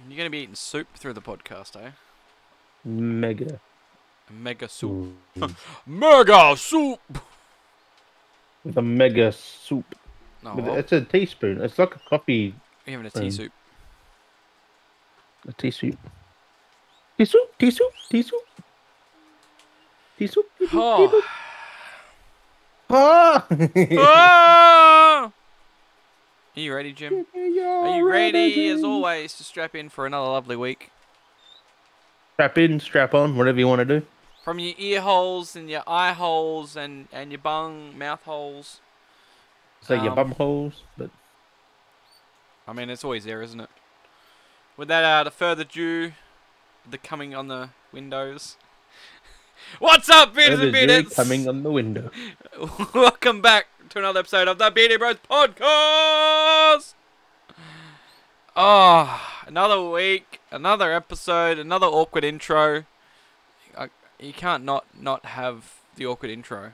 You're going to be eating soup through the podcast, eh? Mega. Mega soup. Mm. Mega soup! With a mega soup. Oh, But well. it's a teaspoon. It's like a coffee. We're having a tea soup. A tea soup. Tea soup. Tea soup. Tea soup. Tea soup. Tea soup. Tea soup. Ah! Ah! Are you ready, Jim? Are Are you ready, as always, to strap in for another lovely week? Strap in, strap on, whatever you want to do. From your ear holes and your eye holes and your mouth holes. Say your bum holes, but I mean, it's always there, isn't it? Without further ado, the coming on the windows. What's up, Bearders and Beardettes? Coming on the window. Welcome back to another episode of the Beardy Bros Podcast. Oh, another week, another episode, another awkward intro. You can't not have the awkward intro.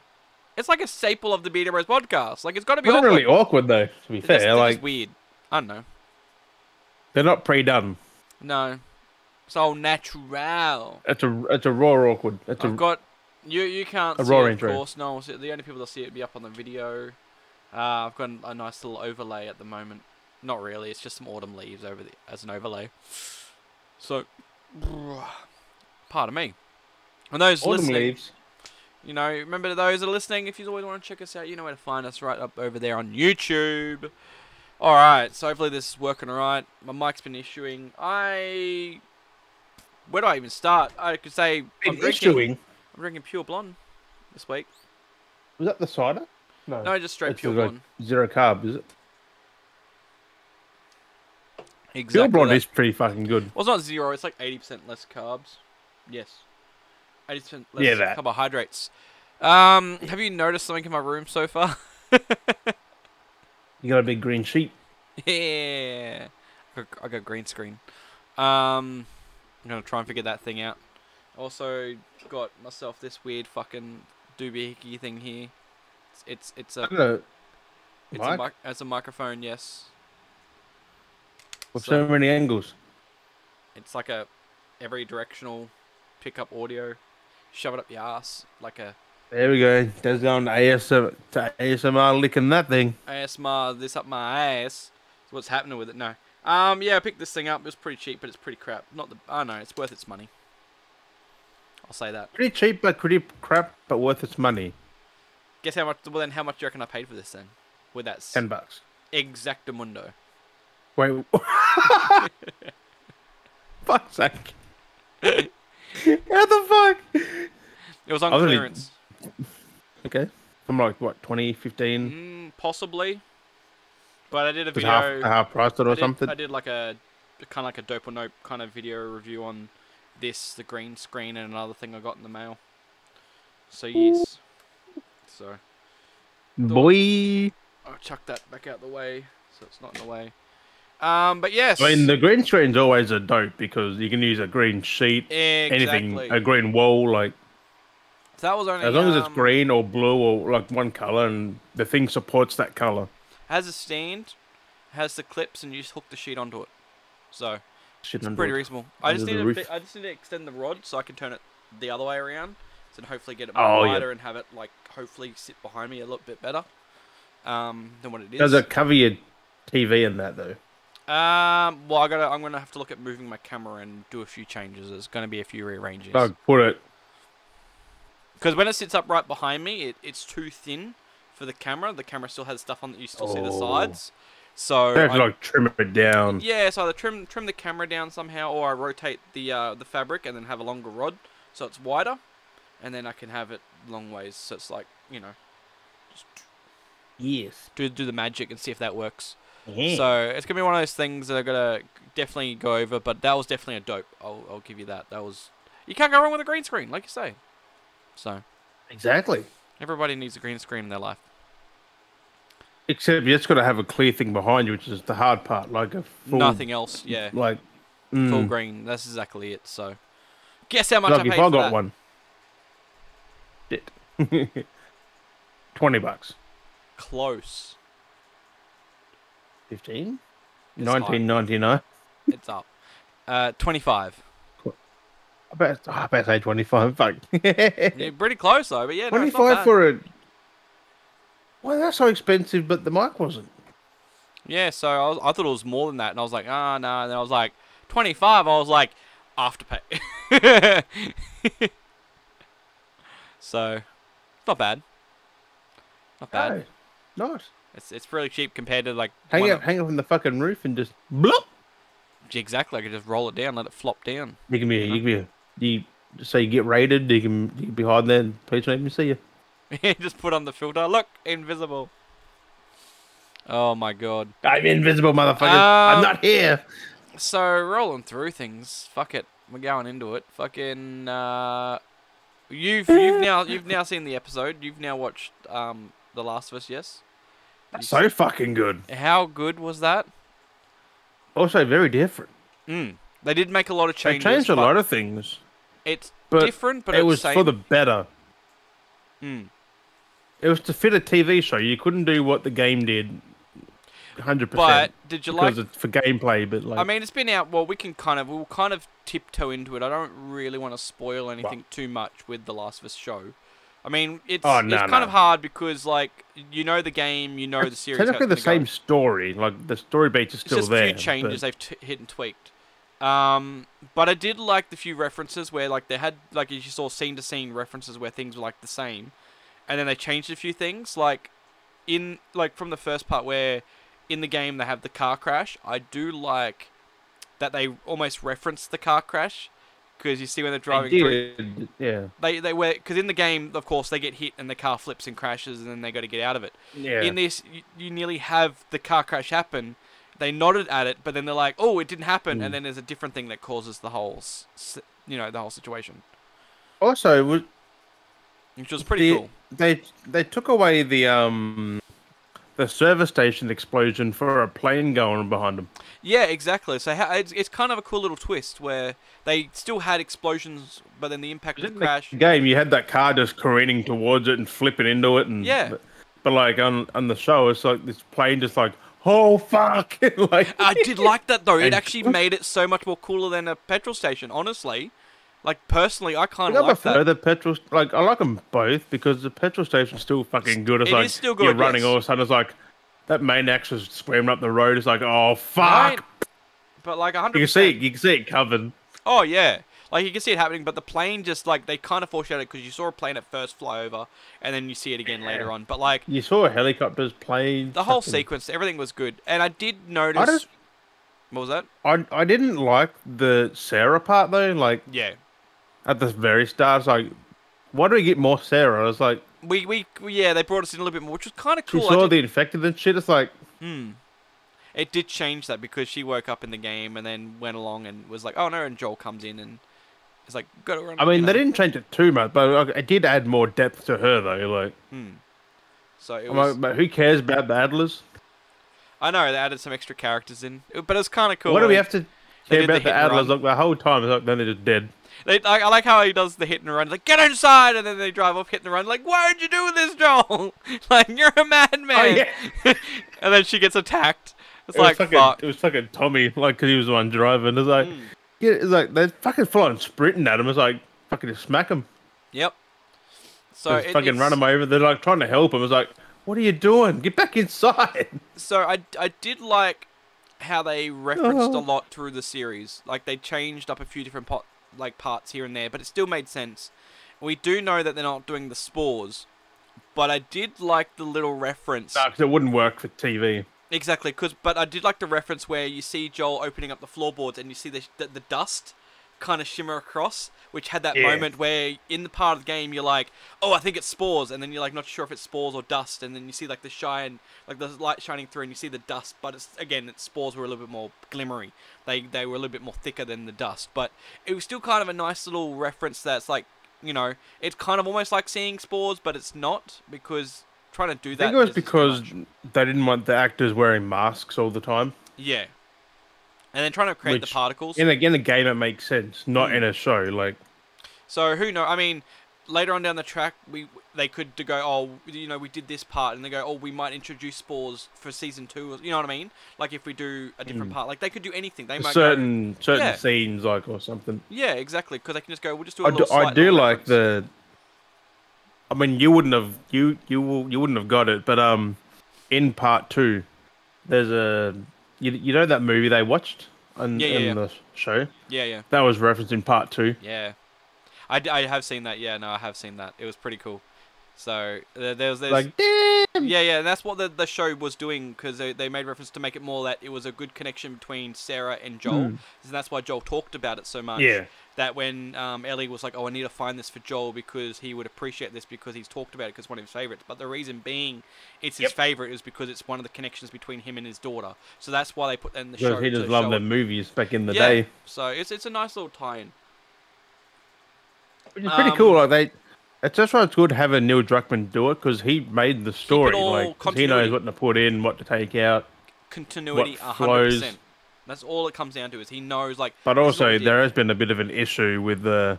It's like a staple of the Beardy Bros Podcast. Like, it's got to be Not awkward. really awkward though. To be fair, They're like just weird. I don't know. they're not pre-done. No, it's all natural. It's a raw awkward. I've got you can't a see raw it, intro. of course. No, the only people that see it will be up on the video. I've got a nice little overlay at the moment. Not really. It's just some autumn leaves over as an overlay. So, pardon me. And those Autumn listening, leaves. you know, remember those that are listening. If you always want to check us out, you know where to find us. Right up over there on YouTube. All right. So hopefully this is working all right. My mic's been issuing. Where do I even start? I could say I'm drinking pure blonde this week. Was that the cider? No, just straight it's pure like blonde. zero carb, is it? Exactly. Pure blonde that. is pretty fucking good. Well, it's not zero. It's like 80% less carbs. Yes. 80% less carbohydrates. Have you noticed something in my room so far? You got a big green sheet. Yeah. I got green screen. I'm gonna try and figure that thing out. Also got myself this weird fucking doohickey thing here. It's a it's a microphone, yes. With so many angles. It's like a every directional pickup audio. Shove it up your ass like a. There we go. There's on ASMR licking that thing. ASMR this up my ass. So what's happening with it? No. Yeah, I picked this thing up. It was pretty cheap, but it's pretty crap. Oh no, it's worth its money. I'll say that. Pretty cheap, but pretty crap, but worth its money. Guess how much? Well, then how much do you reckon I paid for this then? With that $10. Exactamundo. Wait. Fuck's sake. How the fuck? It was on clearance. Okay. From like, what, 2015? Possibly. But I did a video. Half priced it or something? I did like a kind of like a dope or nope kind of video review on this, the green screen, and another thing I got in the mail. So yes. So. Boy. I'll chuck that back out the way so it's not in the way. But yes. I mean, the green screen's always a dope because you can use a green sheet, anything, a green wall, like. So that was only as long as it's green or blue or like one color, and the thing supports that color. Has a stand, has the clips, and you just hook the sheet onto it. So it's pretty reasonable. I just need to extend the rod so I can turn it the other way around, so hopefully get it more wider and have it like hopefully sit behind me a little bit better than what it is. Does it cover your TV in that though? Well, I'm gonna have to look at moving my camera and do a few changes. There's gonna be a few rearranges. Like put it. Because when it sits up right behind me, it's too thin for the camera. The camera still has stuff on that you still see the sides. So I have to like trim it down. Yeah, so either trim the camera down somehow, or I rotate the fabric and then have a longer rod so it's wider, and then I can have it long ways. So it's like, you know, just do the magic and see if that works. Yeah. So it's gonna be one of those things that I'm gonna definitely go over. But that was definitely a dope. I'll give you that. That was, you can't go wrong with a green screen, like you say. So exactly. Everybody needs a green screen in their life. Except you just got to have a clear thing behind you, which is the hard part. Like a full, nothing else. Yeah. Like full green. That's exactly it. So guess how much I paid if for I got that? one. Shit. $20. Close. 15. It's 19.99. It's up. 25. I bet say 25. Fuck. You're pretty close though, but yeah, no, it's not 25 bad. for a. Well, that's so expensive, but the mic wasn't. Yeah, so I thought it was more than that, and I was like, ah, no. And then I was like, 25. I was like, afterpay. So, not bad. Not bad. No, nice. It's really cheap compared to like Hang up from the fucking roof and just blop. exactly. I could just roll it down, let it flop down. You can be, You know? you can be, you say you get raided. You can be hiding there. And police don't even see you. Just put on the filter. Look, invisible. Oh my god. I'm invisible, motherfucker. I'm not here. So rolling through things. Fuck it. We're going into it. Fucking. You've now seen the episode. You've now watched The Last of Us. Yes. So fucking good. How good was that? Also very different. They did make a lot of They changes. changed a lot of things. It's But different, but it it's was the same. for the better. Mm. It was to fit a TV show. You couldn't do what the game did 100%. But did you like? Because it's for gameplay, but like... I mean, it's been out. Well, we'll kind of tiptoe into it. I don't really want to spoil anything too much with the Last of Us show. I mean, it's kind of hard because like you know the game, you know the series. Technically the same story. Like the story beats are still there. It's just a few changes they've hit and tweaked. But I did like the few references where like they had like you saw scene to scene references where things were like the same, and then they changed a few things like from the first part where in the game they have the car crash. I do like that they almost reference the car crash because you see when they're driving through. Yeah. They were because in the game, of course, they get hit and the car flips and crashes, and then they got to get out of it. Yeah. In this, you nearly have the car crash happen. They nodded at it, but then they're like, "Oh, it didn't happen," and then there's a different thing that causes the whole, the whole situation. Also, Which was pretty cool. They took away the service station explosion for a plane going behind them. Yeah, exactly. So it's kind of a cool little twist where they still had explosions, but then the impact of the crash. In the game, you had that car just careening towards it and flipping into it, and yeah. But like on the show, it's like this plane just like, oh fuck! Like I did like that though. It actually made it so much more cooler than a petrol station. Honestly, like personally, I kind of like that. I prefer the petrol. Like I like them both because the petrol station's still fucking good. It's it like is still good. You're running all of a sudden. It's like that maniac's just screaming up the road. It's like, oh fuck! Right? But like 100%. You can see it covered. Oh yeah. Like, you can see it happening, but the plane just, like, they kind of foreshadowed because you saw a plane at first fly over, and then you see it again later on. But, like... You saw helicopters, planes... The whole sequence, everything was good. And I did notice... What was that? I didn't like the Sarah part, though. Like... Yeah. At the very start, it's like... Why do we get more Sarah? I was like... Yeah, they brought us in a little bit more, which was kind of cool. She saw the infected and shit, it's like... It did change that because she woke up in the game and then went along and was like, oh no, and Joel comes in and... It's like, go to run. I mean, they didn't change it too much, but it did add more depth to her, though. Like, so it was... But who cares about the Adlers? I know they added some extra characters in, but it's kind of cool. What do we have to care about the Adlers? Like the whole time, it's like then they're just dead. I like how he does the hit and run. Like, get inside, and then they drive off, hit and run. Like, why'd you do this, Joel? Like, you're a madman. Oh, yeah. And then she gets attacked. It's like, fuck. It was fucking Tommy, like, because he was the one driving. It's like. Yeah, it's like they're fucking flying sprinting at him. It's like fucking just smack him. Yep. So just fucking run him over. They're like trying to help him. It's like, what are you doing? Get back inside. So I did like how they referenced a lot through the series. Like they changed up a few different parts here and there, but it still made sense. We do know that they're not doing the spores, but I did like the little reference. No, because it wouldn't work for TV. Exactly, but I did like the reference where you see Joel opening up the floorboards and you see the dust kind of shimmer across, which had that moment where in the part of the game you're like, oh, I think it's spores, and then you're like not sure if it's spores or dust, and then you see like the shine, like the light shining through, and you see the dust, but it's spores were a little bit more glimmery. They were a little bit more thicker than the dust, but it was still kind of a nice little reference that's like, you know, it's kind of almost like seeing spores, but it's not because. Trying to do that. I think it was because they didn't want the actors wearing masks all the time. Yeah. And then trying to create the particles. In a game, it makes sense, not in a show. Like. So who knows? I mean, later on down the track, they could go, oh, we did this part, and they go, oh, we might introduce spores for season 2. You know what I mean? Like if we do a different part, like they could do anything. They might certain yeah, scenes, like, or something. yeah, exactly. Because they can just go, we'll just do a little I slight do little like reference. I mean, you wouldn't have you wouldn't have got it, but in part 2, there's you know that movie they watched in the show. Yeah. That was referenced in part 2. Yeah. I have seen that. Yeah, no, I have seen that. It was pretty cool. So there's Like, damn. yeah, and that's what the show was doing, because they made reference to make it more that it was a good connection between Sarah and Joel, and that's why Joel talked about it so much. Yeah. That when Ellie was like, oh, I need to find this for Joel because he would appreciate this because he's talked about it because it's one of his favorites. But the reason being it's his favorite is because it's one of the connections between him and his daughter. So that's why they put that in the show. Because he just loved the movies back in the yeah. day. So it's a nice little tie-in. Which is pretty cool. Like it's just why it's good to have a Neil Druckmann do it, because he made the story. Like he knows what to put in, what to take out. Continuity, 100%. That's all it comes down to, is he knows, like... But also, there has been a bit of an issue with a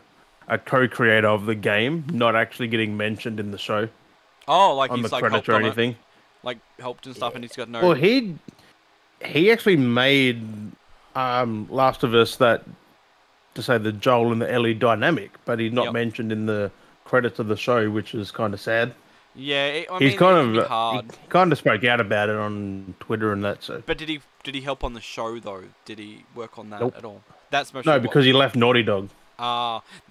co-creator of the game not actually getting mentioned in the show. Oh, like on he's the like credits helped or anything. Like helped and stuff, and he's got no... Well, he actually made Last of Us that, to say, the Joel and the Ellie dynamic, but he's not mentioned in the credits of the show, which is kind of sad. Yeah, he's kind of hard. He kind of spoke out about it on Twitter and that. So, but did he help on the show though? Did he work on that at all? That's mostly no, because he left Naughty Dog.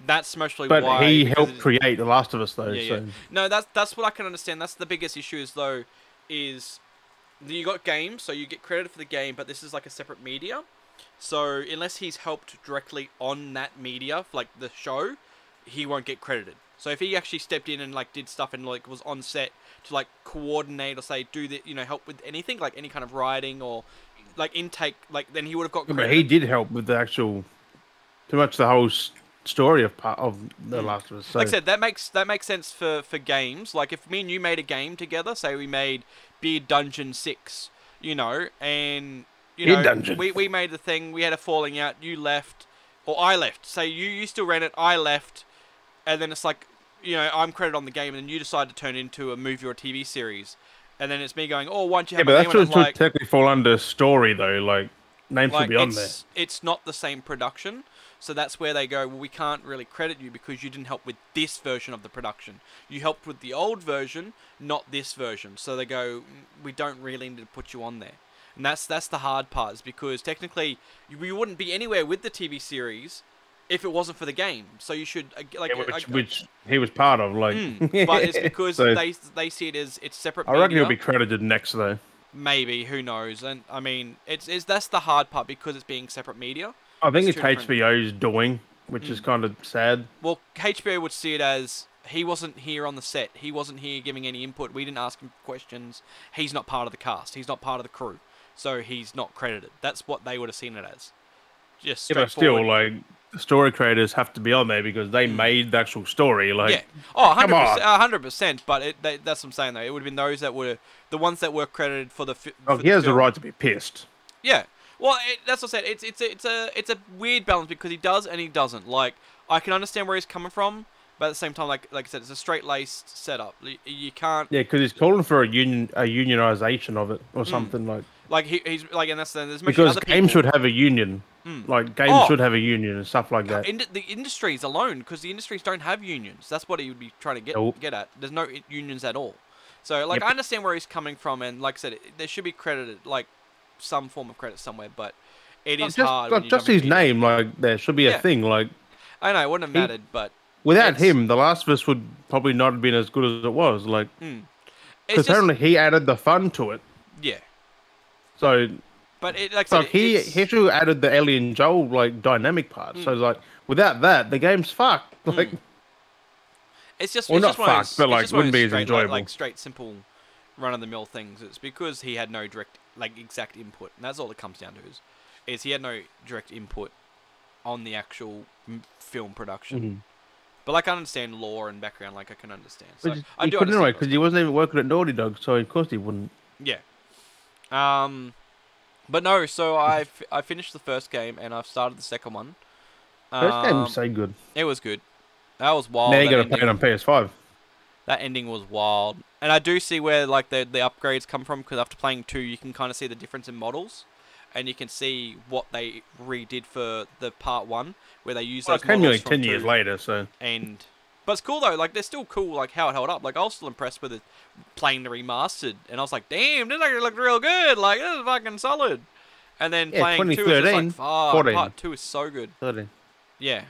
That's mostly why. But he helped create The Last of Us though. Yeah, so. yeah. No, that's what I can understand. That's the biggest issue is though, is you got games, so you get credit for the game, but this is like a separate media. So unless he's helped directly on that media, like the show, he won't get credited. So if he actually stepped in and like did stuff and like was on set to like coordinate or say do the help with anything, like any kind of writing or like intake, like then he would have got credit. But he did help with the actual, too much the whole story of The Last of Us. So. Like I said, that makes sense for games. Like if me and you made a game together, say we made Beard Dungeon 6, and we made the thing, we had a falling out, you left or I left. Say you still ran it, I left, and then it's like, I'm credited on the game, and then you decide to turn into a movie or a TV series, and then it's me going, oh, why don't you have my name? Yeah, but that should technically fall under story, though. Like, name should be on there. It's not the same production, so that's where they go, well, we can't really credit you because you didn't help with this version of the production. You helped with the old version, not this version. So they go, we don't really need to put you on there. And that's the hard part, is because technically, we wouldn't be anywhere with the TV series if it wasn't for the game. So you should which he was part of, like. But it's because they see it as it's separate. I reckon he'll be credited next though. Maybe, who knows? And I mean, it's that's the hard part because it's being separate media. I think it's HBO's doing, which is kind of sad. Well, HBO would see it as he wasn't here on the set. He wasn't here giving any input. We didn't ask him questions. He's not part of the cast. He's not part of the crew, so he's not credited. That's what they would have seen it as. Just straightforward. But still, like, the story creators have to be on there because they made the actual story. Like, yeah, 100%. But that's what I'm saying though. It would have been those that were the ones that were credited for the. He has the right to be pissed. Yeah, well, that's what I said. It's a weird balance because he does and he doesn't. Like, I can understand where he's coming from, but at the same time, like I said, it's a straight-laced setup. You can't. Yeah, because he's calling for a unionization of it or something like. Like he's like, and that's there's because games should have a union. Like games should have a union and stuff like that. The industries alone, because the industries don't have unions. That's what he would be trying to get at. There's no unions at all. So like I understand where he's coming from, and like I said, there should be credited, like some form of credit somewhere, but it is hard. Like just his name, like there should be a thing. Like I know it wouldn't have mattered, but without him, The Last of Us would probably not have been as good as it was. Like because apparently he added the fun to it. Yeah. So, but like I said, he actually added the Ellie and Joel like dynamic part. So like without that, the game's fucked. Like it's just not just fucked, but like wouldn't be as enjoyable. Like straight, simple, run of the mill things. It's because he had no direct, like exact input, and that's all it comes down to. Is he had no direct input on the actual film production. But like I understand lore and background, like I can understand. So I do couldn't anyway because he wasn't even working at Naughty Dog, so of course he wouldn't. Yeah. But no, so I finished the first game and I've started the second one. First game was so good. It was good. That was wild. Now you That got to play it ending. on PS5. That ending was wild. And I do see where like the upgrades come from, because after playing 2, you can kind of see the difference in models, and you can see what they redid for the part 1, where they use Well, those it came models nearly from 10 years 2. later, so... And but it's cool though. Like they're still cool. Like how it held up. Like I was still impressed with it playing the remastered, and I was like, damn, this actually looked real good. Like this is fucking solid. And then Yeah, playing 2 is just like, 2013, fuck, 14. part 2 is so good. 13. Yeah.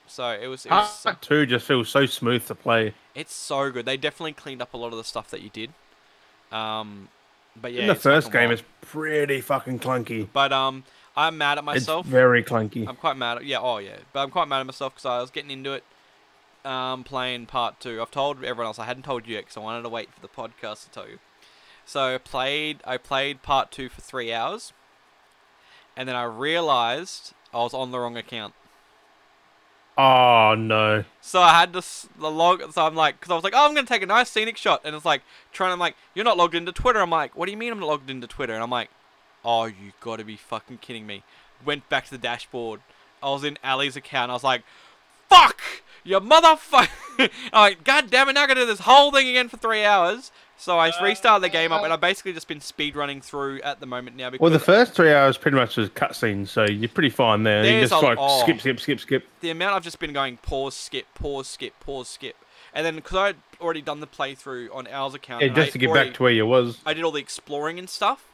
So it was. Part 2 just feels so smooth to play. It's so good. They definitely cleaned up a lot of the stuff that you did. But yeah, In the it's first fucking game, wild. it's pretty fucking clunky. But I'm mad at myself. It's very clunky. I'm quite mad at but I'm quite mad at myself because I was getting into it, playing part 2. I've told everyone else. I hadn't told you yet because I wanted to wait for the podcast to tell you. So I played part 2 for 3 hours, and then I realized I was on the wrong account. Oh, no. So I had the log. So I'm like, because I was like, oh, I'm gonna take a nice scenic shot, and it's like I'm like, you're not logged into Twitter. I'm like, what do you mean I'm not logged into Twitter? And I'm like, oh, you gotta be fucking kidding me. Went back to the dashboard. I was in Ali's account. I was like, fuck, you motherfucker. I'm like, god damn it, now I gotta do this whole thing again for 3 hours. So I restarted the game up, and I've basically just been speed running through at the moment now. Because Well, the first 3 hours pretty much was cutscenes, so you're pretty fine there. You There's just like oh. skip. The amount I've just been going pause, skip, pause, skip, pause, skip. And then, because I'd already done the playthrough on Al's account. Yeah, and just to get back to where you was. I did all the exploring and stuff.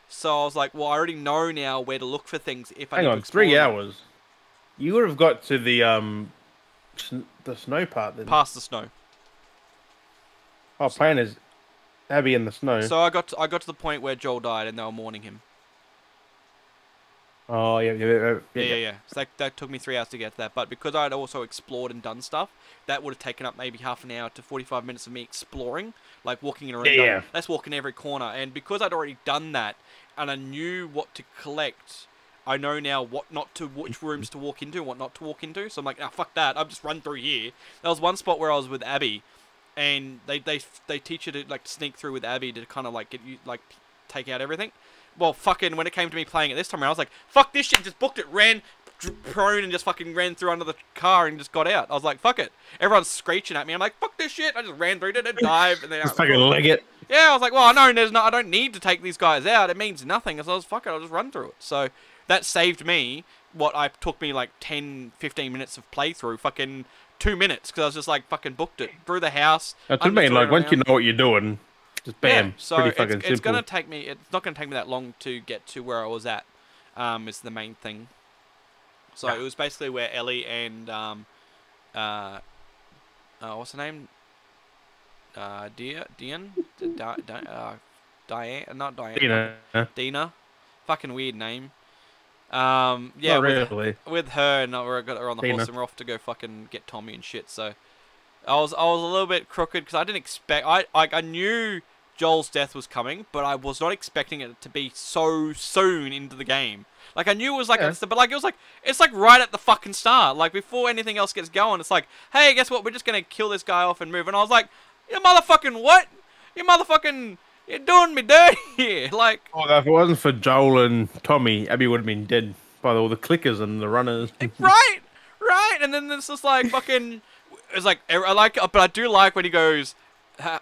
So I was like, well, I already know now where to look for things if I Hang need on, to explore 3 them. hours. You would have got to the snow part then. Past the snow. Oh, playing as Abby in the snow. So I got to the point where Joel died and they were mourning him. Oh, yeah. So that took me 3 hours to get to that. But because I'd also explored and done stuff, that would have taken up maybe half an hour to 45 minutes of me exploring. Like walking around. Yeah. Let's walk in every corner. And because I'd already done that, and I knew what to collect, I know now which rooms to walk into and what not to walk into. So I'm like, fuck that. I'll just run through here. There was one spot where I was with Abby, and they teach you to like sneak through with Abby to kind of like get you like take out everything. Well, fucking when it came to me playing it this time around, I was like, fuck this shit. Just booked it, ran prone, and just fucking ran through under the car and just got out. I was like, fuck it. Everyone's screeching at me. I'm like, fuck this shit. I just ran through, did a dive, and then Just fucking leg it. Yeah, I was like, well, I don't need to take these guys out. It means nothing. So I was, fuck it, I'll just run through it. So that saved me took me like 10, 15 minutes of playthrough, fucking 2 minutes, because I was just like, fucking booked it. Through the house. That's what I mean, like, once you know what you're doing, just bam. Yeah, so pretty fucking simple. it's gonna take me, it's not gonna take me that long to get to where I was at, is the main thing. So it was basically where Ellie and, what's her name? Diane? Diane, not Diane. Dina. Fucking weird name. Yeah, Not really. with her, and we got her on the horse, and we're off to go fucking get Tommy and shit. So I was a little bit crooked because I didn't expect. I knew Joel's death was coming, but I was not expecting it to be so soon into the game. Like I knew it was like, but like it's like right at the fucking start, like before anything else gets going. It's like, hey, guess what? We're just gonna kill this guy off and move. And I was like, you motherfucking what? You motherfucking. You're doing me dirty here, like... Oh, if it wasn't for Joel and Tommy, Abby would have been dead by all the clickers and the runners. Right! And then it's just like fucking... It's like, but I do like when he goes,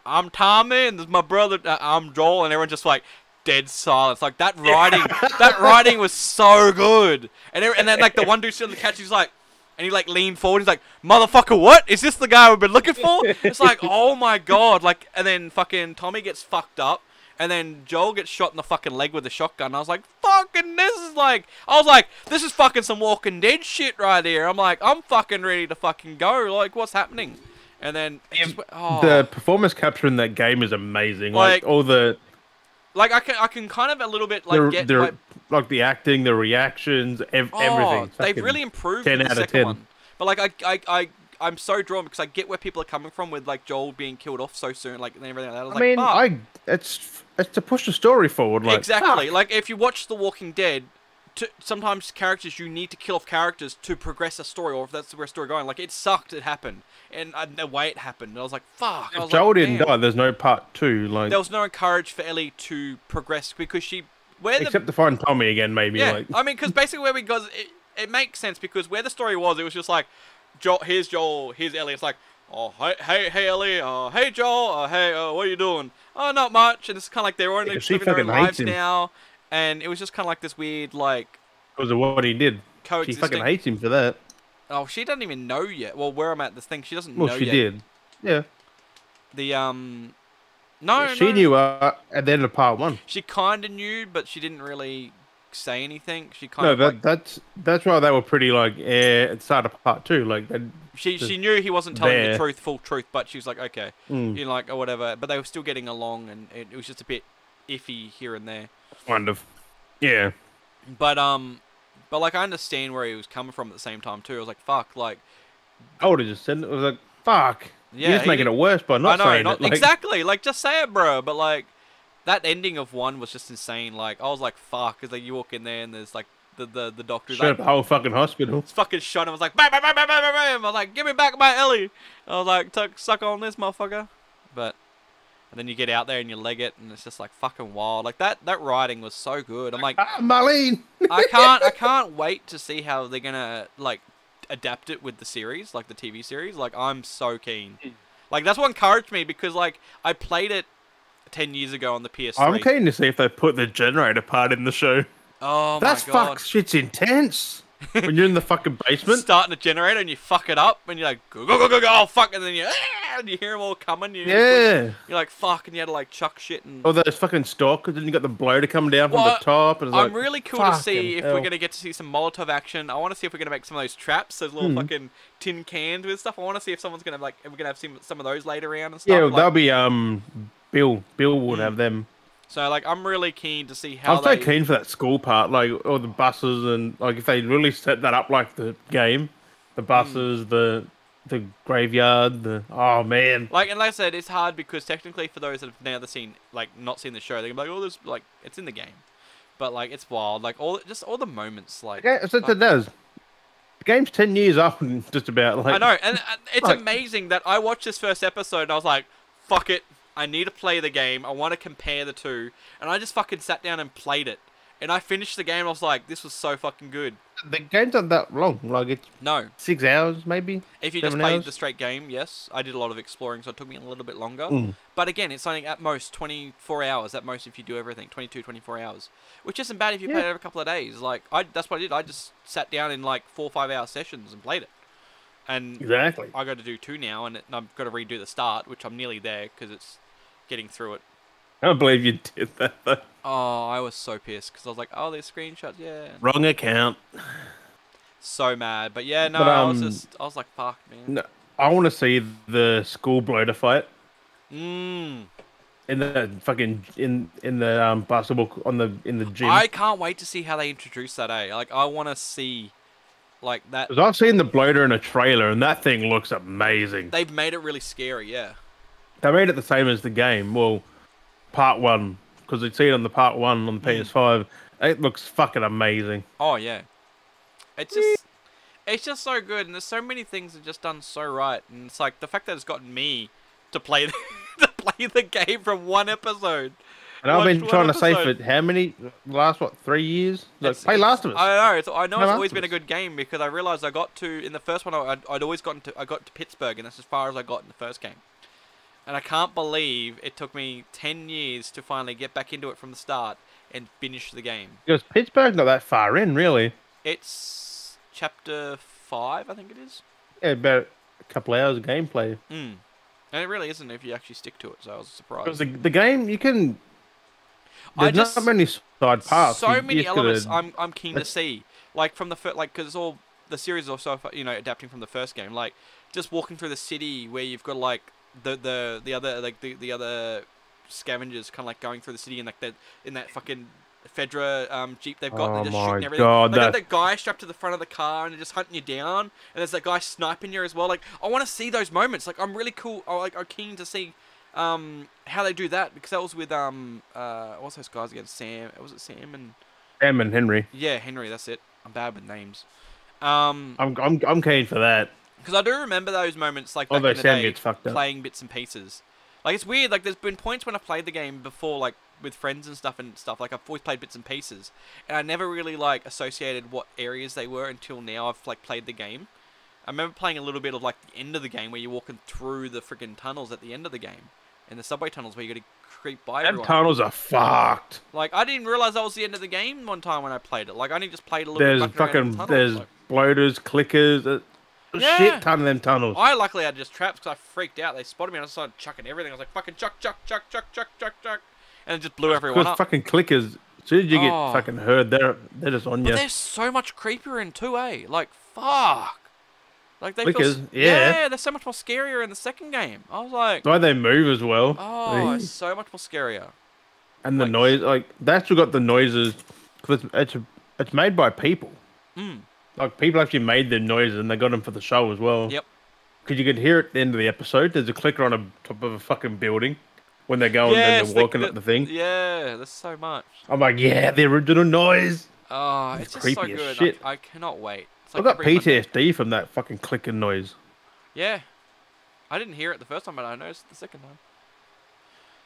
I'm Tommy, and there's my brother, I'm Joel, and everyone just like, dead silence. Like, that writing was so good. And then like the one dude sitting on the couch, he's like... And he like leaned forward. He's like, "Motherfucker, what? Is this the guy we've been looking for?" It's like, oh my god! Like, and then fucking Tommy gets fucked up, and then Joel gets shot in the fucking leg with a shotgun. I was like, "Fucking, this is fucking some Walking Dead shit right here." I'm like, I'm fucking ready to fucking go. Like, what's happening? And then the performance capture in that game is amazing. Like all the. Like I can kind of a little bit like like the acting, the reactions, everything. They've really improved 10 with the out of second 10. one. But like I'm so drawn because I get where people are coming from with like Joel being killed off so soon, like and everything like that. I mean, it's to push the story forward. Like, exactly. Like if you watch The Walking Dead, sometimes characters you need to kill off characters to progress a story, or if that's where a story going. Like it sucked, it happened, and the way it happened, I was like, fuck. If Joel didn't die, there's no part 2. Like there was no encourage for Ellie to progress because she except to find Tommy again, maybe. Yeah, like. I mean, because basically where we got it makes sense because where the story was, it was just like Joel, here's Ellie. It's like, oh, hey, Ellie. Hey, Joel. Hey, what are you doing? Oh, not much. And it's kind of like they're already She living their own fucking hates lives him now. And it was just kind of like this weird, like, because of what he did. She fucking coexisting. hates him for that. Oh, she doesn't even know yet. Well, where I'm at this thing, she doesn't Well, know she yet. did. Yeah. The, no, She no. knew at the end of part 1. She kind of knew, but she didn't really say anything. She kind No, of, like, that's why they were pretty like at the start of part 2. Like they she just knew he wasn't telling the there. truth, full truth, but she was like, okay, Mm, you know, like, or whatever. But they were still getting along, and it was just a bit iffy here and there. kind of. Yeah. But like I understand where he was coming from at the same time too. I was like, fuck, like, I would have just said it. I was like, fuck. yeah, You're just making it worse by not I know, saying not it. Like, exactly. Like, just say it, bro. But like, that ending of 1 was just insane. Like, I was like, fuck, because like you walk in there and there's like the doctor's shut like, up the whole fucking hospital. it's fucking shot. I was like, bam, bam, bam, bam, bam, bam, bam. I was like, give me back my Ellie. I was like, suck on this, motherfucker. But and then you get out there and you leg it, and it's just like fucking wild. Like that writing was so good. I'm like, Marlene. I can't wait to see how they're gonna like adapt it with the series, like the TV series. Like I'm so keen. Like that's what encouraged me because like I played it 10 years ago on the PS3. I'm keen to see if they put the generator part in the show. Oh That's my god. fuck. Shit's intense. When you're in the fucking basement. Starting a generator and you fuck it up and you're like go go go go go, oh fuck, and then and you hear them all coming. Yeah. You're like fuck, and you had to like chuck shit and. Or those fucking stalkers, and you got the bloater coming down from the top. And it's I'm like, really cool to see fucking if hell. we're gonna get to see some Molotov action. I want to see if we're gonna make some of those traps, those little fucking tin cans with stuff. I want to see if someone's gonna like, if we're gonna have some of those laid around and stuff. Yeah, like, that'll be Bill. Bill would have them. so like, I'm really keen to see how I'm so keen for that school part, like all the buses and like if they really set that up like the game, the buses, the graveyard, oh man. like, and like I said, it's hard because technically for those that have now seen like not seen the show, they're gonna be like, oh, this like it's in the game, but like it's wild, like all the moments, like Okay, so it does. The game's 10 years old, just about. Like I know, and it's like- amazing that I watched this first episode and I was like, fuck it, I need to play the game. I want to compare the two, and I just fucking sat down and played it, and I finished the game. And I was like, this was so fucking good. The game's not that long. Like it's No, 6 hours, maybe. if you just 7 played hours? the straight game, yes, I did a lot of exploring, so it took me a little bit longer. Mm. But again, it's only at most 24 hours. At most, if you do everything, 22, 24 hours, which isn't bad if you play it over a couple of days. Like that's what I did. I just sat down in like 4 or 5 hour sessions and played it. And Exactly. I got to do 2 now, and I've got to redo the start, which I'm nearly there because it's getting through it. I can't believe you did that. Though. Oh, I was so pissed because I was like, oh, there's screenshots, yeah. Wrong account. So mad, but yeah, no, But, I was like, fuck, man. No, I want to see the school bloater fight Mm. in the fucking in the basketball in the gym. I can't wait to see how they introduce that. Like, I want to see like that. Because I've seen the bloater in a trailer, and that thing looks amazing. They've made it really scary, yeah. They made it the same as the game. Well, part 1, because they'd see it on the part 1 on the PS5. It looks fucking amazing. Oh yeah. It's just so good, and there's so many things that are just done so right, and it's like the fact that it's gotten me to play to play the game from 1 episode. And I've been Watched trying one to say episode. for how many? Last 3 years? Like, play Last of Us. I know. I know Play it's Last always of been a Us. good game because I realized I got to in the first one. I'd always gotten to. I got to Pittsburgh, and that's as far as I got in the first game. And I can't believe it took me 10 years to finally get back into it from the start and finish the game. Because Pittsburgh's not that far in, really. It's chapter 5, I think it is. Yeah, about a couple hours of gameplay. And it really isn't if you actually stick to it. So I was surprised. Because the game, you can. I There's not many side paths. So You many just gotta- elements I'm keen to see. Like from the first, like because it's all the series is also adapting from the first game. Like just walking through the city where you've got like the other like the other scavengers kind of like going through the city and like in that fucking Fedra jeep they've got. Oh They're just my shooting everything. God, They got that- that guy strapped to the front of the car and they're just hunting you down. And there's that guy sniping you as well. Like I want to see those moments. Like I'm really cool. I'm keen to see how they do that because that was with what's those guys again? Sam. Was it Sam and Sam and Henry. yeah, Henry. That's it. I'm bad with names. I'm keen for that. Because I do remember those moments like back Although in the Sam day, gets fucked up. playing bits and pieces. Like it's weird. Like there's been points when I've played the game before, like with friends and stuff. Like I've always played bits and pieces, and I never really like associated what areas they were until now I've like played the game. I remember playing a little bit of like the end of the game where you're walking through the freaking tunnels at the end of the game, in the subway tunnels where you got to creep by Them everyone. tunnels are fucked. Like I didn't realize that was the end of the game one time when I played it. Like I only just played a little There's bit back around in the fucking tunnels. there's Like, bloaters, clickers, a Yeah. shit ton of them tunnels. I luckily had just traps because I freaked out. They spotted me and I started chucking everything. I was like, fucking chuck, and it just blew everyone Because up. fucking clickers, as soon as you get Oh. fucking heard, they're just on But you. they're so much creepier in 2A. Like, fuck. Like they Clickers, feel, yeah. they're so much more scarier in the second game. I was like, The way they move as well. oh, it's so much more scarier. And the like- noise, like they actually got the noises because it's made by people. Mm. Like people actually made the noises and they got them for the show as well. Yep. Because you could hear at the end of the episode. There's a clicker on the top of a fucking building when they're going and they're walking up the thing. Yeah, there's so much. I'm like, yeah, the original noise. Oh, It's it's just so creepy as good. shit. I cannot wait. It's I like got every Monday. PTSD from that fucking clicking noise. Yeah. I didn't hear it the first time, but I noticed it the second time.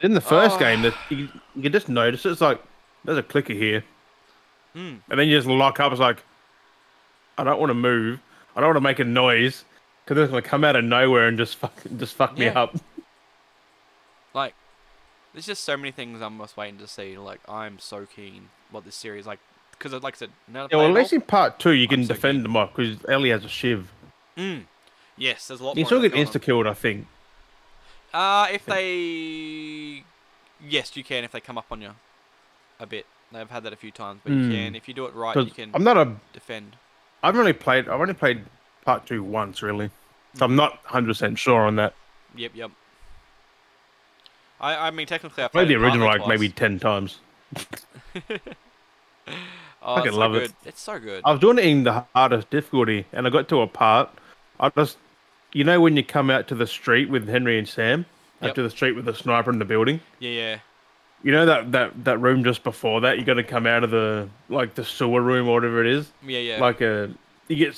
In the first Oh. game, that you can just notice it's like there's a clicker here, Mm. and then you just lock up. It's like I don't want to move. I don't want to make a noise because it's gonna come out of nowhere and just fuck me Yeah. up. Like, there's just so many things I'm just waiting to see. Like, I'm so keen what this series like, because like I said, now Yeah, well, at least in part 2 you can so defend keen. them off because Ellie has a shiv. Yes, there's a lot You more. still of that get going insta killed, I think. on. If they, yes, you can if they come up on you a bit. They've had that a few times, but you can if you do it right. 'Cause You can I'm not a. defend. I've only played part 2 once really, so I'm not 100% sure on that. Yep. I mean, technically, I I played the it original partly like maybe 10 times. Oh, fucking it's so love it. good. It's so good. I was doing it in the hardest difficulty, and I got to a part. I just, you know, when you come out to the street with Henry and Sam, Yep. out to the street with the sniper in the building. Yeah. You know that room just before that. You got to come out of the sewer room or whatever it is. Yeah. Like you get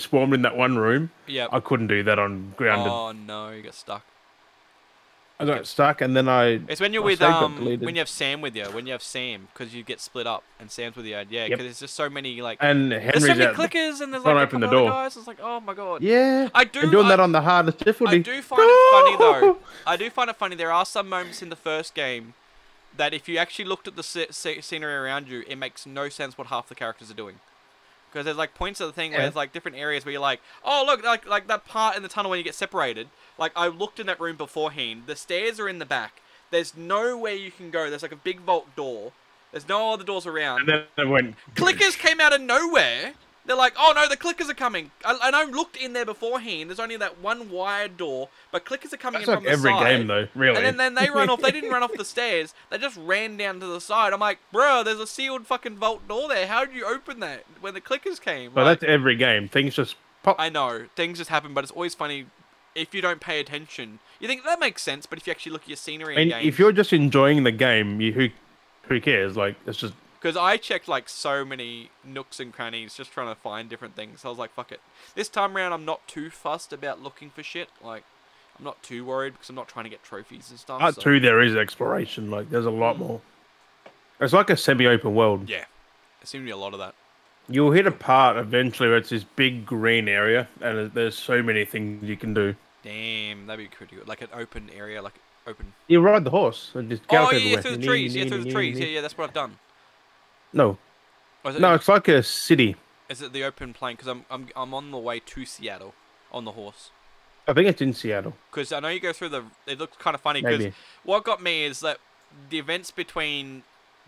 swarmed in that one room. Yep. I couldn't do that on grounded. Oh no, you got stuck. I got stuck, and then It's when you're my with save got deleted. when you have Sam with you. When you have Sam, because you get split up, and Sam's with you. Yeah, Yep. because there's just so many like. and There's Henry's so many out. clickers, and there's Can't like a open the couple other door. guys. It's like, oh my god. Yeah, I do. and doing that on the hardest difficulty. I do find it funny though. I do find it funny. There are some moments in the first game that if you actually looked at the scenery around you, it makes no sense what half the characters are doing. Because there's like points of the thing where Yeah. there's like different areas where you're like, oh look, like that part in the tunnel when you get separated. Like I looked in that room beforehand. The stairs are in the back. There's nowhere you can go. There's like a big vault door. There's no other doors around. And then it went. Clickers came out of nowhere. They're like, oh no, the clickers are coming. And I looked in there beforehand. There's only that one wide door, but clickers are coming That's in like from the every side. game though, really. And then they run off. They didn't run off the stairs. They just ran down to the side. I'm like, bro, there's a sealed fucking vault door there. How did you open that when the clickers came? But Like, that's every game. Things just pop. I know things just happen, but it's always funny if you don't pay attention. You think that makes sense, but if you actually look at your scenery I mean, in games, if you're just enjoying the game, who cares? Like, it's just. because I checked like so many nooks and crannies just trying to find different things. So I was like, fuck it. This time around, I'm not too fussed about looking for shit. Like, I'm not too worried because I'm not trying to get trophies and stuff. Part so- 2, there is exploration. Like, there's a lot more. It's like a semi-open world. Yeah, there seems to be a lot of that. You'll hit a part eventually where it's this big green area, and there's so many things you can do. Damn, that'd be pretty good. Like an open area, like open. You ride the horse and just gallop Oh yeah, everywhere. through the trees. Yeah, through the trees. Yeah, that's what I've done. No, Or is it, no, it's like a city. Is it the open plain? Because I'm on the way to Seattle on the horse. I think it's in Seattle. Because I know you go through the. It looks kind of funny. Because Maybe. what got me is that the events between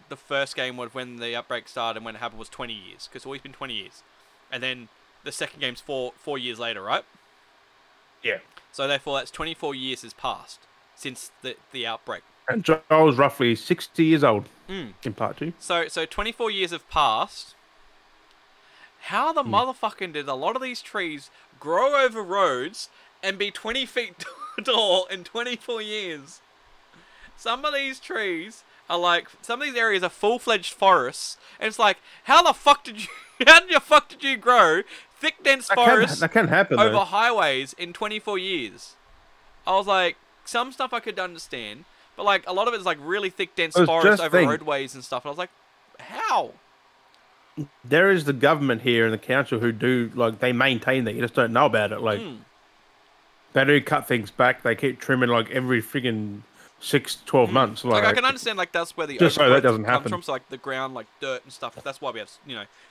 the first game was when the outbreak started and when it happened was 20 years. Because it's always been 20 years, and then the second game's four years later, right? Yeah. So therefore, that's 24 years has passed since the outbreak. And Joel's roughly 60 years old Mm. in part 2. So 24 years have passed. How the motherfucking did a lot of these trees grow over roads and be 20 feet tall in 24 years? Some of these trees are like, some of these areas are full-fledged forests, and it's like, how the fuck did you, fuck did you grow thick, dense forests That can happen over though. highways in 24 years? I was like, some stuff I could understand, but like a lot of it is like really thick, dense It's forest just over think- roadways and stuff. And I was like, how? there is the government here and the council who do like they maintain that. You just don't know about it. Like Mm. they do cut things back. They keep trimming like every freaking 6, 12 Mm. months. Like I Like can understand like that's where the just so that overgrowth doesn't comes happen. from. So like the ground, like dirt and stuff. That's why we have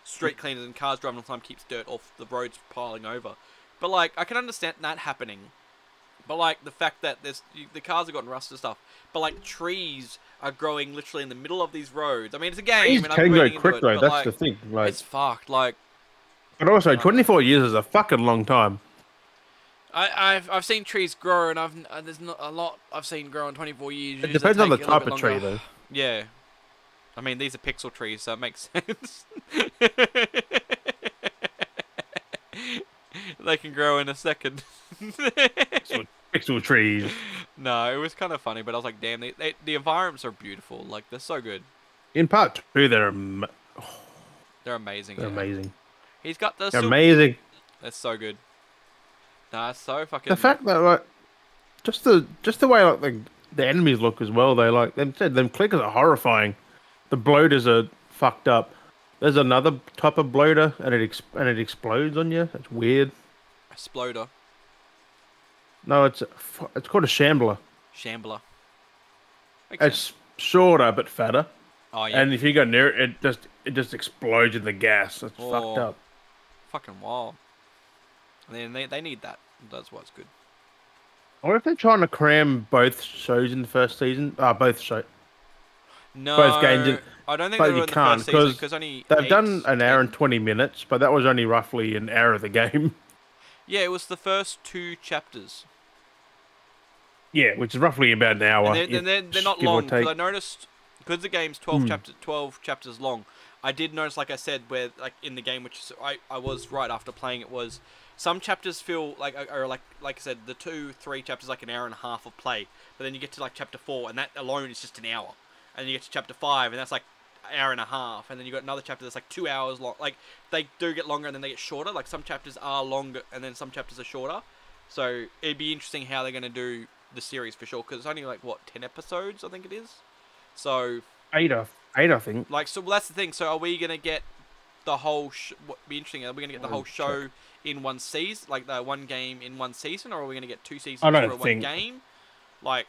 street cleaners and cars driving all the time keeps dirt off the roads piling over. But like I can understand that happening. But like the fact that the cars have gotten rust and stuff. But like trees are growing literally in the middle of these roads. I mean it's a game These and I'm can go reading into quick it, though. but That's like the thing. Like, it's fucked. Like but also I don't know. 24 years is a fucking long time. I've seen trees grow and there's not a lot I've seen grow in 24 years. It Usually they depends on the take a little type bit of tree longer. though. Yeah. I mean, these are pixel trees, so it makes sense. They can grow in a second. Pixel trees. No, it was kind of funny, but I was like, damn, the environments are beautiful. Like, they're so good. In part two, They're amazing, they're yeah. amazing. He's got the They're silk. amazing. That's so good. Nah, it's so fucking... The fact that like just the way like the enemies look as well. They like them said them clickers are horrifying. The bloaters are fucked up. There's another type of bloater and it explodes on you. That's weird. Exploder. No, it's called a shambler. Shambler. Makes sense. It's shorter but fatter. Oh, yeah. And if you go near it, it just explodes in the gas. It's fucked up. Fucking wild. And then they need that. That's what's good. Or if they're trying to cram both shows in the first season, both No, games in, I don't think but they were you in the can't first season because because only they've done 8, an hour 10. and 20 minutes, but that was only roughly an hour of the game. Yeah, it was the first 2 chapters. Yeah, which is roughly about an hour. And they're not give or long because take. I noticed because the game's 12 chapters long. I did notice, like I said, where like in the game, which I was right after playing it, was some chapters feel like are like I said, the 2-3 chapters like an hour and a half of play, but then you get to like chapter 4 and that alone is just an hour, and then you get to chapter 5 and that's like an hour and a half, and then you got another chapter that's like 2 hours long. Like they do get longer and then they get shorter. Like some chapters are longer and then some chapters are shorter. So it'd be interesting how they're gonna do the series for sure, because it's only like what 10 episodes I think it is. So Eight, I think. like so well, that's the thing. So are we gonna get the whole? What be interesting? Are we gonna get the whole show in one season, like the one game in one season, or are we gonna get 2 seasons for one game? Like,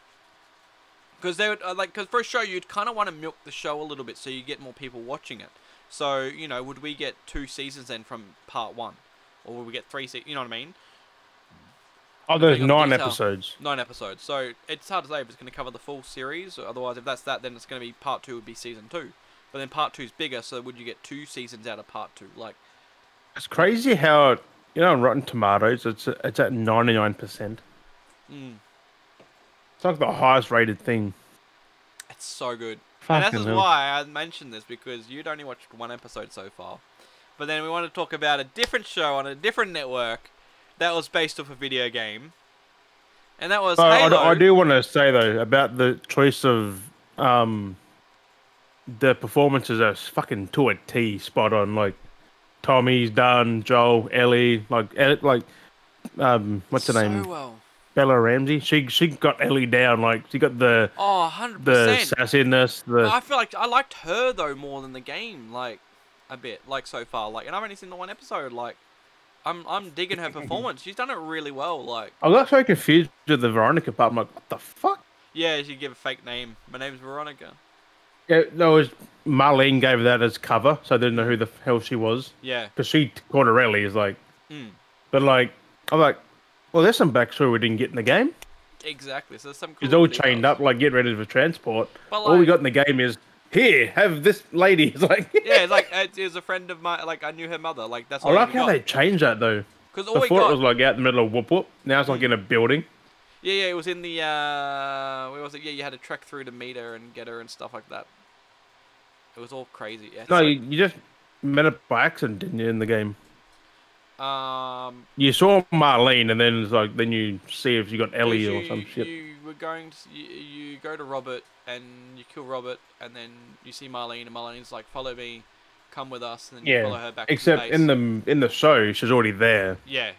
because they would because for a show you'd kind of want to milk the show a little bit so you get more people watching it. So would we get 2 seasons then from part 1, or would we get 3 seasons? You know what I mean? Oh, there's Depending on 9 the detail. episodes. 9 episodes. So it's hard to say if it's going to cover the full series. Or otherwise, if that's that, then it's going to be part 2 would be season 2. But then part 2 is bigger, so would you get 2 seasons out of part 2? Like, It's crazy how on Rotten Tomatoes it's at 99%. It's like the highest rated thing. it's so good. Fucking And this is hell. why I mentioned this, because you'd only watched 1 episode so far. But then we want to talk about a different show on a different network that was based off a video game. And that was Halo. I do want to say though about the choice of the performances are fucking to a T, spot on. Like Tommy's done, Joel, Ellie, what's her name? So well. Bella Ramsey. She got Ellie down. Like she got the Oh, 100%. sassiness. I feel like I liked her though more than the game, like a bit, like so far. Like, and I've only seen the 1 episode. Like, I'm digging her performance. She's done it really well. Like, I got so confused with the Veronica part. I'm like, what the fuck? yeah, she gave a fake name. My name's Veronica. Yeah, no, it was Marlene gave that as cover, so I didn't know who the hell she was. Yeah. Because she called her Ellie, is like, Mm. but like, I'm like, well, there's some backstory we didn't get in the game. Exactly. So there's some. She's cool all details. chained up, like getting ready for transport. But, All we like- got in the game is here, have this lady. It's like, Yeah, it's like it was a friend of mine. Like, I knew her mother. Like, that's I all like we how got. they changed that though. Because all we Before got. it was like out in the middle of whoop whoop. Now it's like in a building. Yeah, it was in the. Where was it? Yeah, you had to trek through to meet her and get her and stuff like that. It was all crazy. Yeah. No, so- you just met her by accident, didn't you, in the game? You You saw Marlene, and then it's like then you see if you got Ellie or some shit. You were going to you go to Robert and you kill Robert, and then you see Marlene, and Marlene's like, "Follow me, come with us," and then you follow her back. Except to the base. in the show, she's already there, Yeah,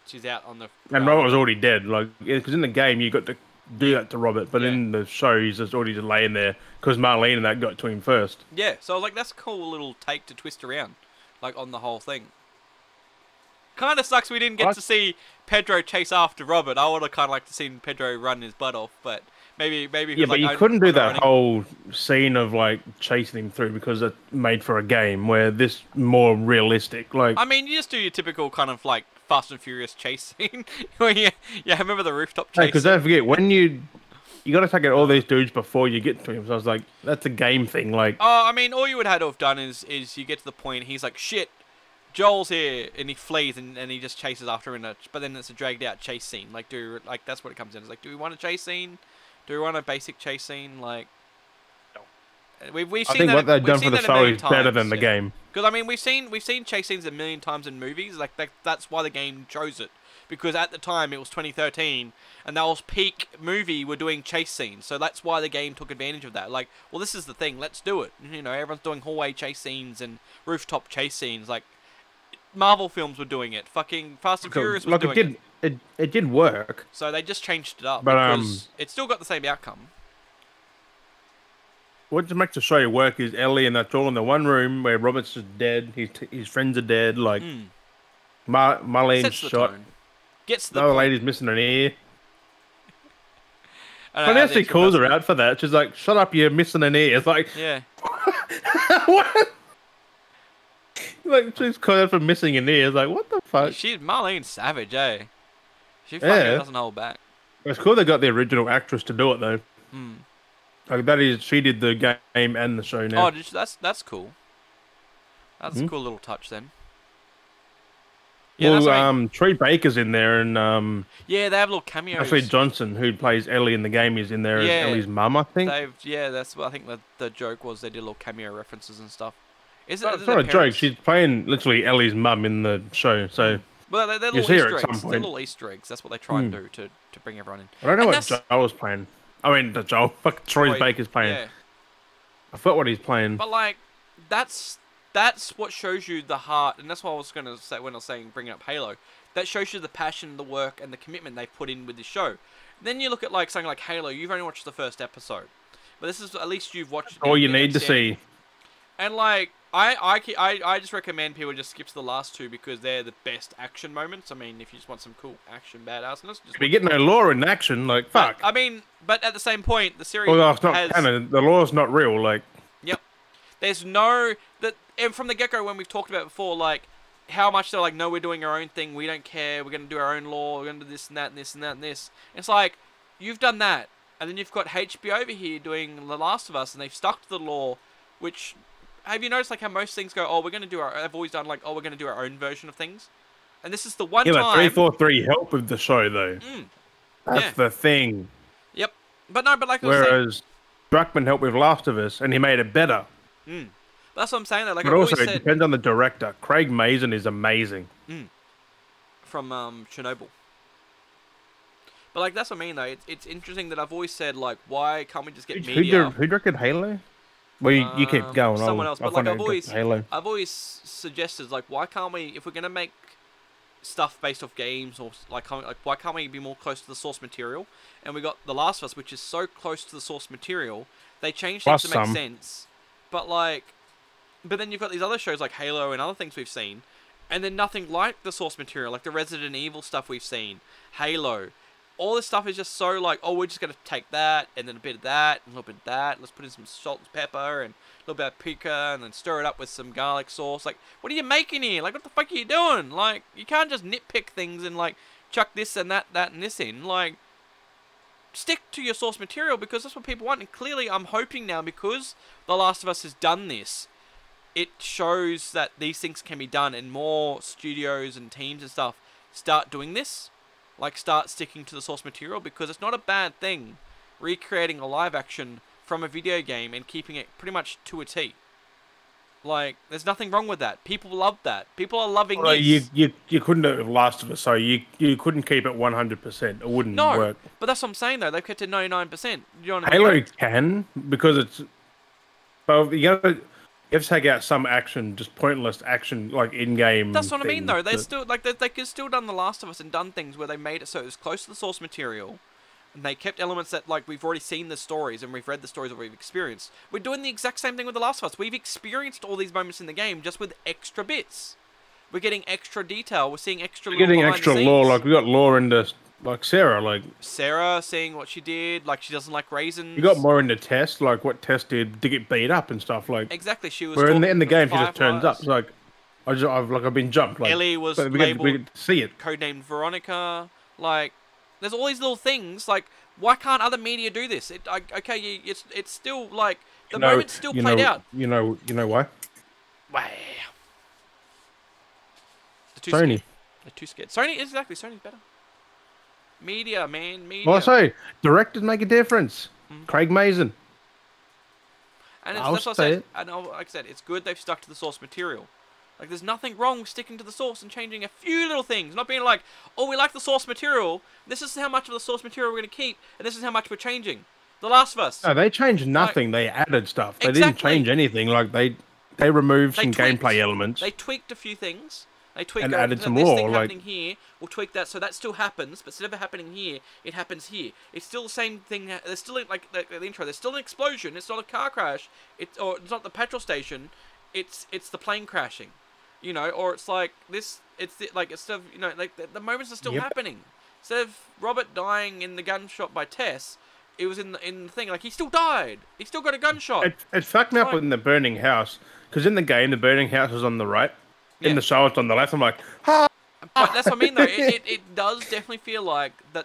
she's out on the. and Robert was already dead. Like because in the game you got to do that to Robert, but in the show he's just already just laying there because Marlene and that got to him first. Yeah, so I was like, that's a cool little take to twist around. like on the whole thing. Kind of sucks we didn't get What? to see Pedro chase after Robert. I would have kind of liked to seen Pedro run his butt off, but maybe he Yeah, was but like, you couldn't do I'm not that running. whole scene of like chasing him through because it's made for a game where this more realistic. Like, I mean, you just do your typical kind of like Fast and Furious chase scene. Where yeah, remember the rooftop chase because scene? don't forget when you got to take out all these dudes before you get to him. So I was like, that's a game thing. Like, Oh, I mean, all you would have to have done is you get to the point, he's like, shit, Joel's here, and he flees, and he just chases after him, but then it's a dragged out chase scene. Like, that's what it comes in. It's like, do we want a chase scene? Do we want a basic chase scene? Like, we've I seen think that. what they've done for the a show million is better than times, the yeah. game. Because I mean, we've seen chase scenes a million times in movies. Like that's why the game chose it. Because at the time it was 2013, and that was peak movie. We're doing chase scenes, so that's why the game took advantage of that. Like, well, this is the thing. Let's do it. You know, everyone's doing hallway chase scenes and rooftop chase scenes. Like, Marvel films were doing it. Fucking Fast and Furious was doing it. It did work. So they just changed it up But, because it still got the same outcome. What just makes the show work is Ellie and that's all in the one room where Robert's just dead. His friends are dead. Like, Marlene's Sets the shot. tone. Gets to the The other point. lady's missing an ear. I Funny know, how she calls her out for that. She's like, "Shut up, you're missing an ear." It's like, Yeah. what? Like, she's called out for missing an ear. It's like, what the fuck? Marlene's savage, eh? She fucking doesn't hold back. It's cool they got the original actress to do it though. Hmm. Like that is, she did the game and the show now. Oh, that's cool. That's a cool little touch then. Yeah, well, that's what I mean. Troy Baker's in there, and Yeah, they have little cameos. Ashley Johnson, who plays Ellie in the game, is in there as Yeah. Ellie's mum, I think. That's what I think the joke was. They did little cameo references and stuff. Is It's not a joke. She's playing literally Ellie's mum in the show, so Well, they're you little see her Easter at some eggs. They're point. little Easter eggs. That's what they try and do to bring everyone in. I don't know And what Joel was playing. I mean, the Joel. Fuck, Troy Baker's playing. Yeah. I forgot what he's playing. But like, that's what shows you the heart, and that's what I was gonna say when I was saying bringing up Halo. That shows you the passion, the work, and the commitment they've put in with this show. Then you look at like something like Halo. You've only watched the first episode, but this is at least you've watched. All you need to see. And like, I just recommend people just skip to the last two because they're the best action moments. I mean, if you just want some cool action badassness, just We get no law in action. Like, fuck. I mean, but at the same point, the series Well, it's not has. canon. The law's not real. Like, Yep. There's no and from the get-go when we've talked about it before, like how much they're like, no, we're doing our own thing. We don't care. We're gonna do our own law. We're gonna do this and that and this and that and this. It's like you've done that, and then you've got HBO over here doing The Last of Us, and they've stuck to the law. Which have you noticed like how most things go? Oh, we're gonna do our. I've always done like, oh, we're gonna do our own version of things, and this is the one yeah, time. but 343 help with the show though. That's yeah. the thing. Yep. But no, but like I was saying, Whereas Druckmann helped with Last of Us, and he made it better. that's what I'm saying. Though, like But I've also, always it said, depends on the director. Craig Mazin is amazing. from Chernobyl. But like that's what I mean though. It's interesting that I've always said like, why can't we just get media? Who directed Halo? Well, you keep going. Someone else, but like I've I've always suggested like, why can't we, if we're gonna make stuff based off games or like why can't we be more close to the source material? And we got The Last of Us, which is so close to the source material. They changed things Plus to make some. sense, but then you've got these other shows like Halo and other things we've seen, and then nothing like the source material, like the Resident Evil stuff we've seen, Halo. All this stuff is just so like, oh, we're just going to take that, and then a bit of that, and a little bit of that. Let's put in some salt and pepper, and a little bit of paprika, and then stir it up with some garlic sauce. Like, what are you making here? Like, what the fuck are you doing? Like, you can't just nitpick things and, like, chuck this and that, and this in. Like, stick to your source material, because that's what people want. And clearly, I'm hoping now, because The Last of Us has done this, it shows that these things can be done, and more studios and teams and stuff start doing this. Like, start sticking to the source material, because it's not a bad thing recreating a live action from a video game and keeping it pretty much to a T. Like, there's nothing wrong with that. People love that. People are loving this. You couldn't do it with Last of Us, so you couldn't keep it 100%. It wouldn't work. But that's what I'm saying, though. They've kept it 99%. You know what I mean? Halo can, because it's... Well, you have to take out some action, just pointless action, like in-game. That's what I mean, though. They still like they could still done The Last of Us and done things where they made it so it was close to the source material, And they kept elements that, like, we've already seen the stories and we've read the stories that we've experienced. We're doing the exact same thing with The Last of Us. We've experienced all these moments in the game just with extra bits. We're getting extra detail. We're seeing extra. We're getting extra lore. Like we got lore into like Sarah. Like Sarah seeing what she did. Like she doesn't like raisins. You got more into Tess. Like what Tess did to get beat up and stuff. Like exactly. She was. Where in the game she just turns up. It's like I've been jumped. Like Ellie was we labeled. Get to see it. Codenamed Veronica. Like there's all these little things. Like why can't other media do this? Okay, it's still like the moment's still played out. You know why? Why? Sony. They're too scared. Sony's better. Media, man, media. Well, I say, directors make a difference. Craig Mazin. And that's what I said. And like I said, it's good they've stuck to the source material. Like, there's nothing wrong with sticking to the source and changing a few little things. Not being like, oh, we like the source material. This is how much of the source material we're going to keep, and this is how much we're changing. The Last of Us. No, they changed nothing. They added stuff. They didn't change anything. Like, they removed some gameplay elements. They tweaked a few things. They tweaked and added some this more. Thing happening here, we'll tweak that so that still happens, but instead of happening here, it happens here. It's still the same thing. There's still like the intro. There's still an explosion. It's not a car crash. It's not the petrol station. It's the plane crashing. You know, or it's like this. Like instead of like the moments are still happening. Instead of Robert dying in the gunshot by Tess, it was in the thing. Like he still died. He still got a gunshot. It fucked me up in the burning house because in the game the burning house is on the right. In the show, it's on the left. I'm like, ah! But that's what I mean, though. It does definitely feel like that.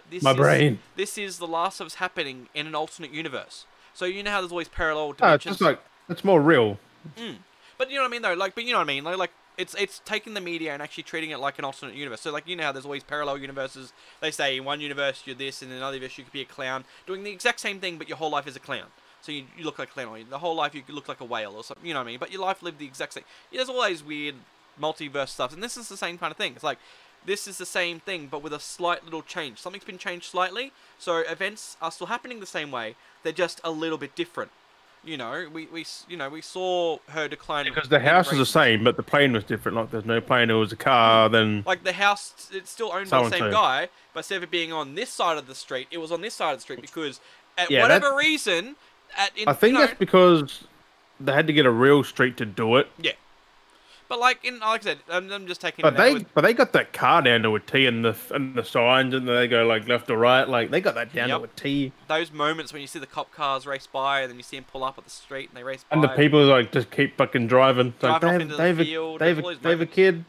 This is the Last of Us happening in an alternate universe. So you know how there's always parallel dimensions. It's just like it's more real. But you know what I mean, though. But you know what I mean. Like it's taking the media and actually treating it like an alternate universe. So like you know how there's always parallel universes. They say in one universe you're this, and in another universe you could be a clown doing the exact same thing, but your whole life is a clown. So you look like a clown, or the whole life you look like a whale or something. You know what I mean? But your life lived the exact same. There's always weird multiverse stuff, and this is the same kind of thing. It's like this is the same thing but with a slight little change. Something's been changed slightly, so events are still happening the same way, they're just a little bit different. You know, we saw her decline because the house is the same but the plane was different. Like there's no plane, it was a car. Then like the house, it's still owned by the same guy, but instead of it being on this side of the street, it was on this side of the street because at whatever reason I think that's because they had to get a real street to do it. Yeah. But like I said, I'm just taking. But they got that car down to a T and the signs, and they go like left or right. Like they got that down to a T. Those moments when you see the cop cars race by, and then you see them pull up at the street and they race by. And the people like just keep fucking driving. Like, off into the field. They have a kid.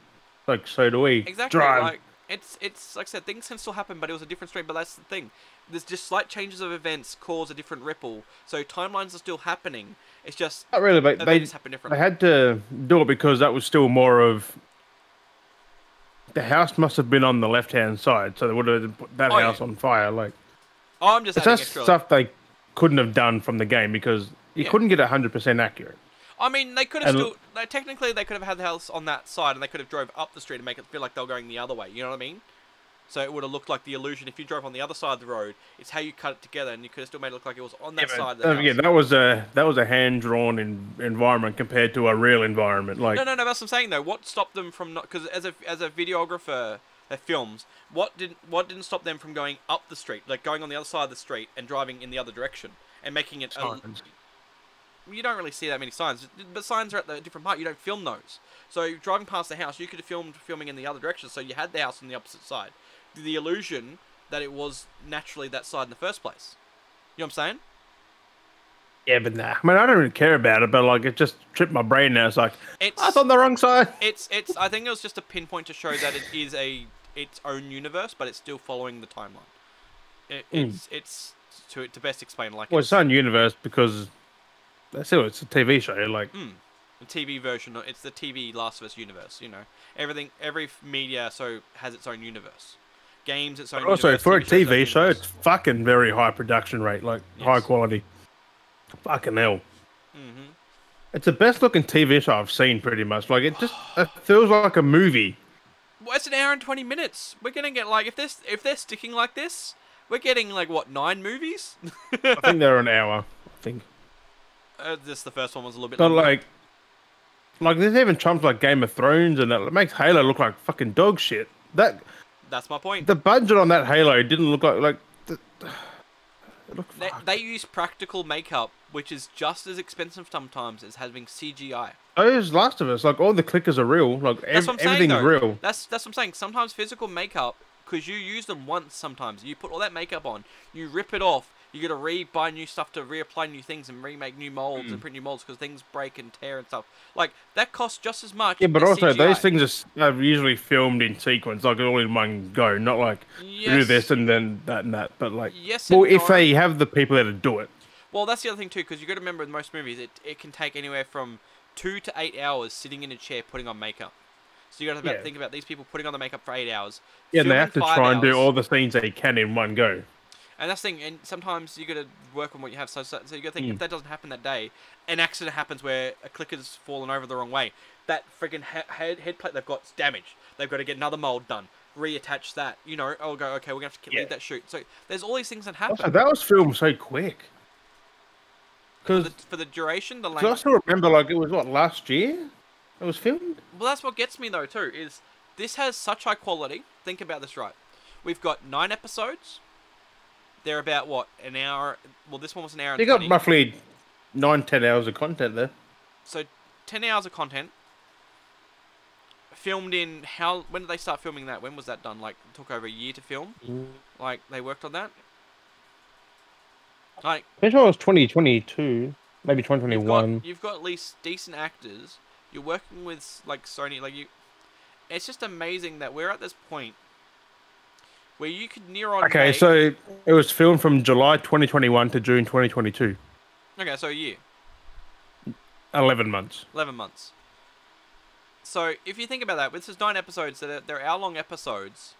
Like so do we. Exactly. Drive. Like it's like I said, things can still happen, but it was a different street. But that's the thing. There's just slight changes of events cause a different ripple. So timelines are still happening. It's just not really, but events happen differently. They had to do it because that was still more of the house must have been on the left-hand side, so they would have put that house on fire. Like, I'm just adding extra stuff they couldn't have done from the game because you couldn't get 100% accurate. I mean, they could have technically they could have had the house on that side, and they could have drove up the street and make it feel like they were going the other way. You know what I mean? So it would have looked like the illusion. If you drove on the other side of the road, it's how you cut it together, and you could have still made it look like it was on that side of the house. Yeah, that was a hand-drawn environment compared to a real environment. Like no, that's what I'm saying though. What stopped them from not? Because as a videographer that films, what didn't stop them from going up the street, like going on the other side of the street and driving in the other direction and making it? You don't really see that many signs, but signs are at the different part. You don't film those. So driving past the house, you could have filming in the other direction, so you had the house on the opposite side. The illusion that it was naturally that side in the first place. You know what I'm saying? Yeah, but nah. I mean, I don't really care about it, but like it just tripped my brain now. It's like it's on the wrong side. I think it was just a pinpoint to show that it is its own universe, but it's still following the timeline. It's to best explain like. Well, it's own universe because that's it. It's a TV show, like. The TV version. It's the TV Last of Us universe. You know, every media has its own universe. Games, its own. But also, universe, for a TV show, universe. it's fucking very high production rate, like high quality. Fucking hell. It's the best looking TV show I've seen, pretty much. Like it feels like a movie. Well, it's an hour and 20 minutes. We're gonna get like if they're sticking like this, we're getting like what 9 movies? I think they're an hour. I think. This the first one was a little bit. But longer. like there's even chumps like Game of Thrones, and that makes Halo look like fucking dog shit. That's my point. The budget on that Halo didn't look like It looked They fucked. use practical makeup, which is just as expensive sometimes as having CGI. Those Last of Us, like all the clickers are real. Like That's what I'm saying, everything's though. real. That's what I'm saying. Sometimes physical makeup, because you use them once sometimes. You put all that makeup on, you rip it off, you got to buy new stuff to reapply new things and remake new molds and print new molds because things break and tear and stuff. Like, that costs just as much Yeah, but as also those CGI. things are usually filmed in sequence, like all in one go, not like we do this Yes, and then that and that. But like, yes well, and if no. they have the people there to do it, Well, that's the other thing too, because you got to remember in most movies, it can take anywhere from 2 to 8 hours sitting in a chair putting on makeup. So you got to yeah, think about these people putting on the makeup for 8 hours, yeah, and they filming have to 5 try and do hours, all the scenes they can in one go. and that's the thing. And sometimes you got to work on what you have. So you got to think if Mm. that doesn't happen that day, an accident happens where a clicker's fallen over the wrong way. That freaking head plate they've got's damaged. They've got to get another mold done, reattach that. You know, I'll go. Okay, we're gonna have to Yeah. leave that shoot. So there's all these things that Also, happen that was filmed so quick. Because for the duration, the I length. still remember, like, it was what, last year it was filmed? Well, that's what gets me though too. Is this has such high quality? Think about this, right? We've got 9 episodes. They're about what, an hour? Well, this one was an hour and You got 20. roughly 9-10 hours of content there. So 10 hours of content. Filmed in how? When did they start filming that? When was that done? Like, it took over a year to film. Like, they worked on that. Like, Pretty sure it was 2022, maybe 2021. you've got at least decent actors. You're working with like Sony. Like you, it's just amazing that we're at this point where you could near on. Okay, make... so it was filmed from July 2021 to June 2022. Okay, so a year. 11 months. 11 months. So, if you think about that, this is 9 episodes, they're hour-long episodes.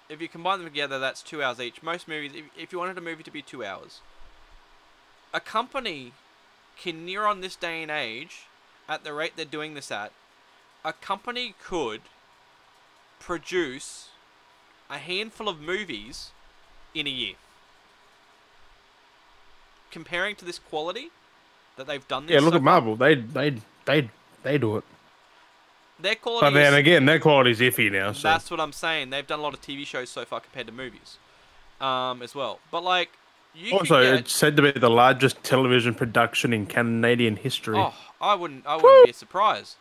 If you combine them together, that's 2 hours each. Most movies, if you wanted a movie to be 2 hours, a company can, near on this day and age, at the rate they're doing this at, a company could produce a handful of movies in a year. Comparing to this quality that they've done this Yeah, look so at far, Marvel. They do it. their quality But then is... again, their quality's iffy now. So That's what I'm saying. They've done a lot of TV shows so far compared to movies, as well. But like, you also, could get... it's said to be the largest television production in Canadian history. Oh, I wouldn't be surprised.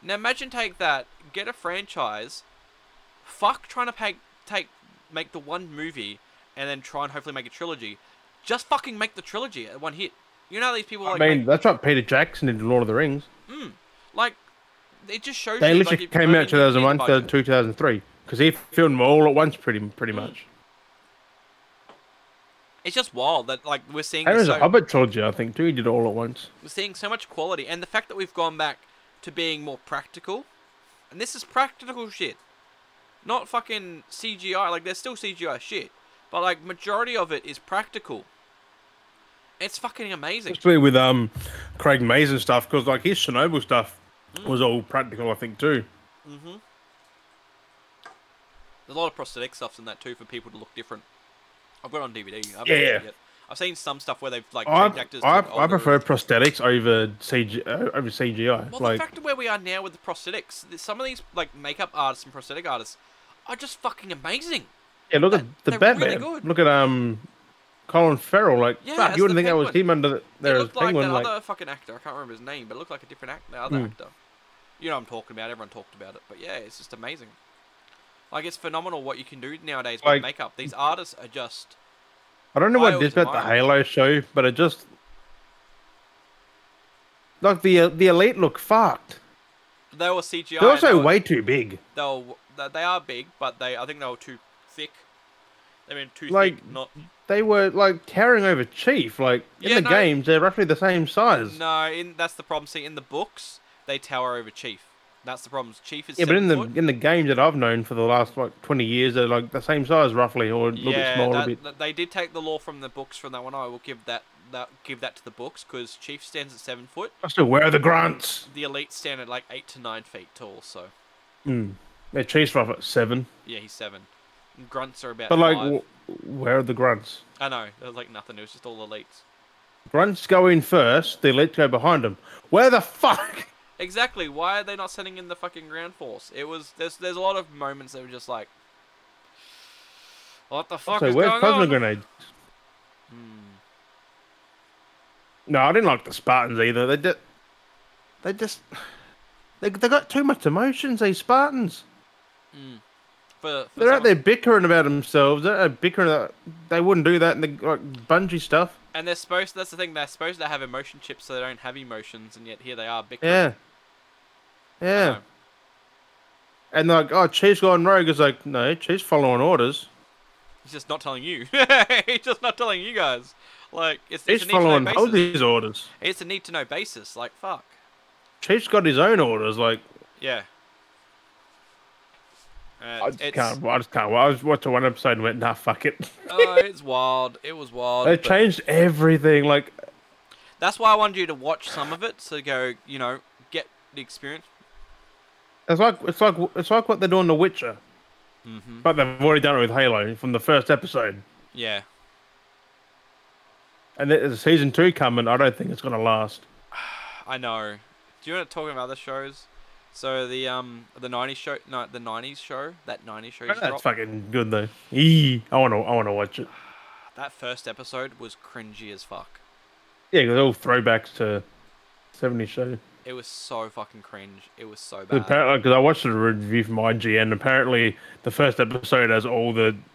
Now imagine take that, get a franchise, fuck trying to make the one movie, and then try and hopefully make a trilogy. Just fucking make the trilogy at one hit. You know how these people I like mean, that's what Peter Jackson did in Lord of the Rings. like it just shows They you literally like, if came only out you need the 2001 to budget. 2003 because he filmed them all at once, pretty much. It's just wild that like we're seeing And it this was a Hobbit trilogy, I think, too. He did it all at once. we're seeing so much quality, and the fact that we've gone back to being more practical, and this is practical shit, not fucking CGI. Like there's still CGI shit, but like majority of it is practical. It's fucking amazing. Especially with Craig Mazin stuff, because like his Chernobyl stuff was all practical, I think, too. There's a lot of prosthetic stuff in that too for people to look different. I've got it on DVD. I haven't seen it yet. I've seen some stuff where they've like changed actors. To look I older. prefer prosthetics over CGI. Well, like, the fact of where we are now with the prosthetics, some of these like makeup artists and prosthetic artists are just fucking amazing. yeah, look at the they're Batman. really good. Look at Colin Farrell. Like, Yeah, fuck, as you wouldn't the think that was Penguin. him under there It as looked like Penguin. that Like, other fucking actor. I can't remember his name, but it looked like a different other actor. You know what I'm talking about. Everyone talked about it. But yeah, it's just amazing. Like, it's phenomenal what you can do nowadays with Like- makeup. These artists are just... I don't know what I it is always about the admire Halo show, but it just like the Elite look fucked. They were CGI. They're and also way too big. they are big, but I think they were too thick. They mean too Like- thick, not... They were like towering over Chief. Like Yeah, in the no. games, they're roughly the same size. No, that's the problem. See, in the books, they tower over Chief. That's the problem. Chief is Yeah, but 7 foot. in the games that I've known for the last like 20 years, they're like the same size roughly, or a little bit smaller. A bit. They did take the lore from the books from that one. I will give that to the books because Chief stands at 7 foot. I still wear the grunts. The Elite stand at like 8 to 9 feet tall. So Their Chief's rough at 7. yeah, he's 7. And grunts are about But like, 5. where are the grunts? I know there was like nothing. It was just all elites. Grunts go in first. The Elite go behind them. Where the fuck? Exactly. Why are they not sending in the fucking ground force? It was there's a lot of moments that were just like, what the fuck So is where's going plasma on? grenades? No, I didn't like the Spartans either. They just they got too much emotions. These Spartans. For They're out someone, there bickering about themselves. They're bickering. They wouldn't do that in the Bungie stuff. and they're supposed. That's the thing. They're supposed to have emotion chips, so they don't have emotions, and yet here they are bickering. Yeah, I yeah. know. And they're like, oh, Chief's gone rogue. It's like, no, Chief's following orders. He's just not telling you. He's just not telling you guys. Like it's Chief's a need to know following basis. Halsey's orders. It's a need to know basis. Like fuck. Chief's got his own orders. Like, Yeah. I just It's can't. I just can't. I was watching one episode and went, nah, fuck it. it's wild. It was wild. They But changed everything. Like, that's why I wanted you to watch some of it to go, get the experience. it's like what they're doing to Witcher, but they've already done it with Halo from the first episode. Yeah. And there's season 2 coming. I don't think it's gonna last. I know. Do you want to talk about other shows? So the '90s show, no, the '90s show, that '90s show just That's dropped. fucking good though. I wanna watch it. That first episode was cringy as fuck. Yeah, because all throwbacks to 70s show. It was so fucking cringe. It was so bad. Apparently, because I watched a review from IGN. Apparently, the first episode has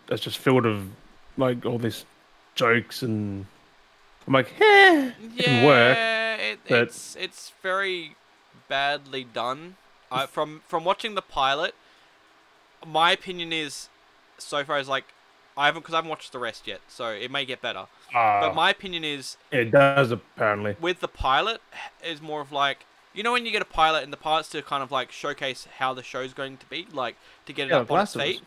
it's just filled of like all these jokes, and I'm like, it can work. But It's very badly done. From watching the pilot, my opinion is so far is like I haven't watched the rest yet, so it may get better. But my opinion is it does apparently. with the pilot is more of like when you get a pilot and the pilot's to kind of like showcase how the show's going to be, like to get it up on its feet.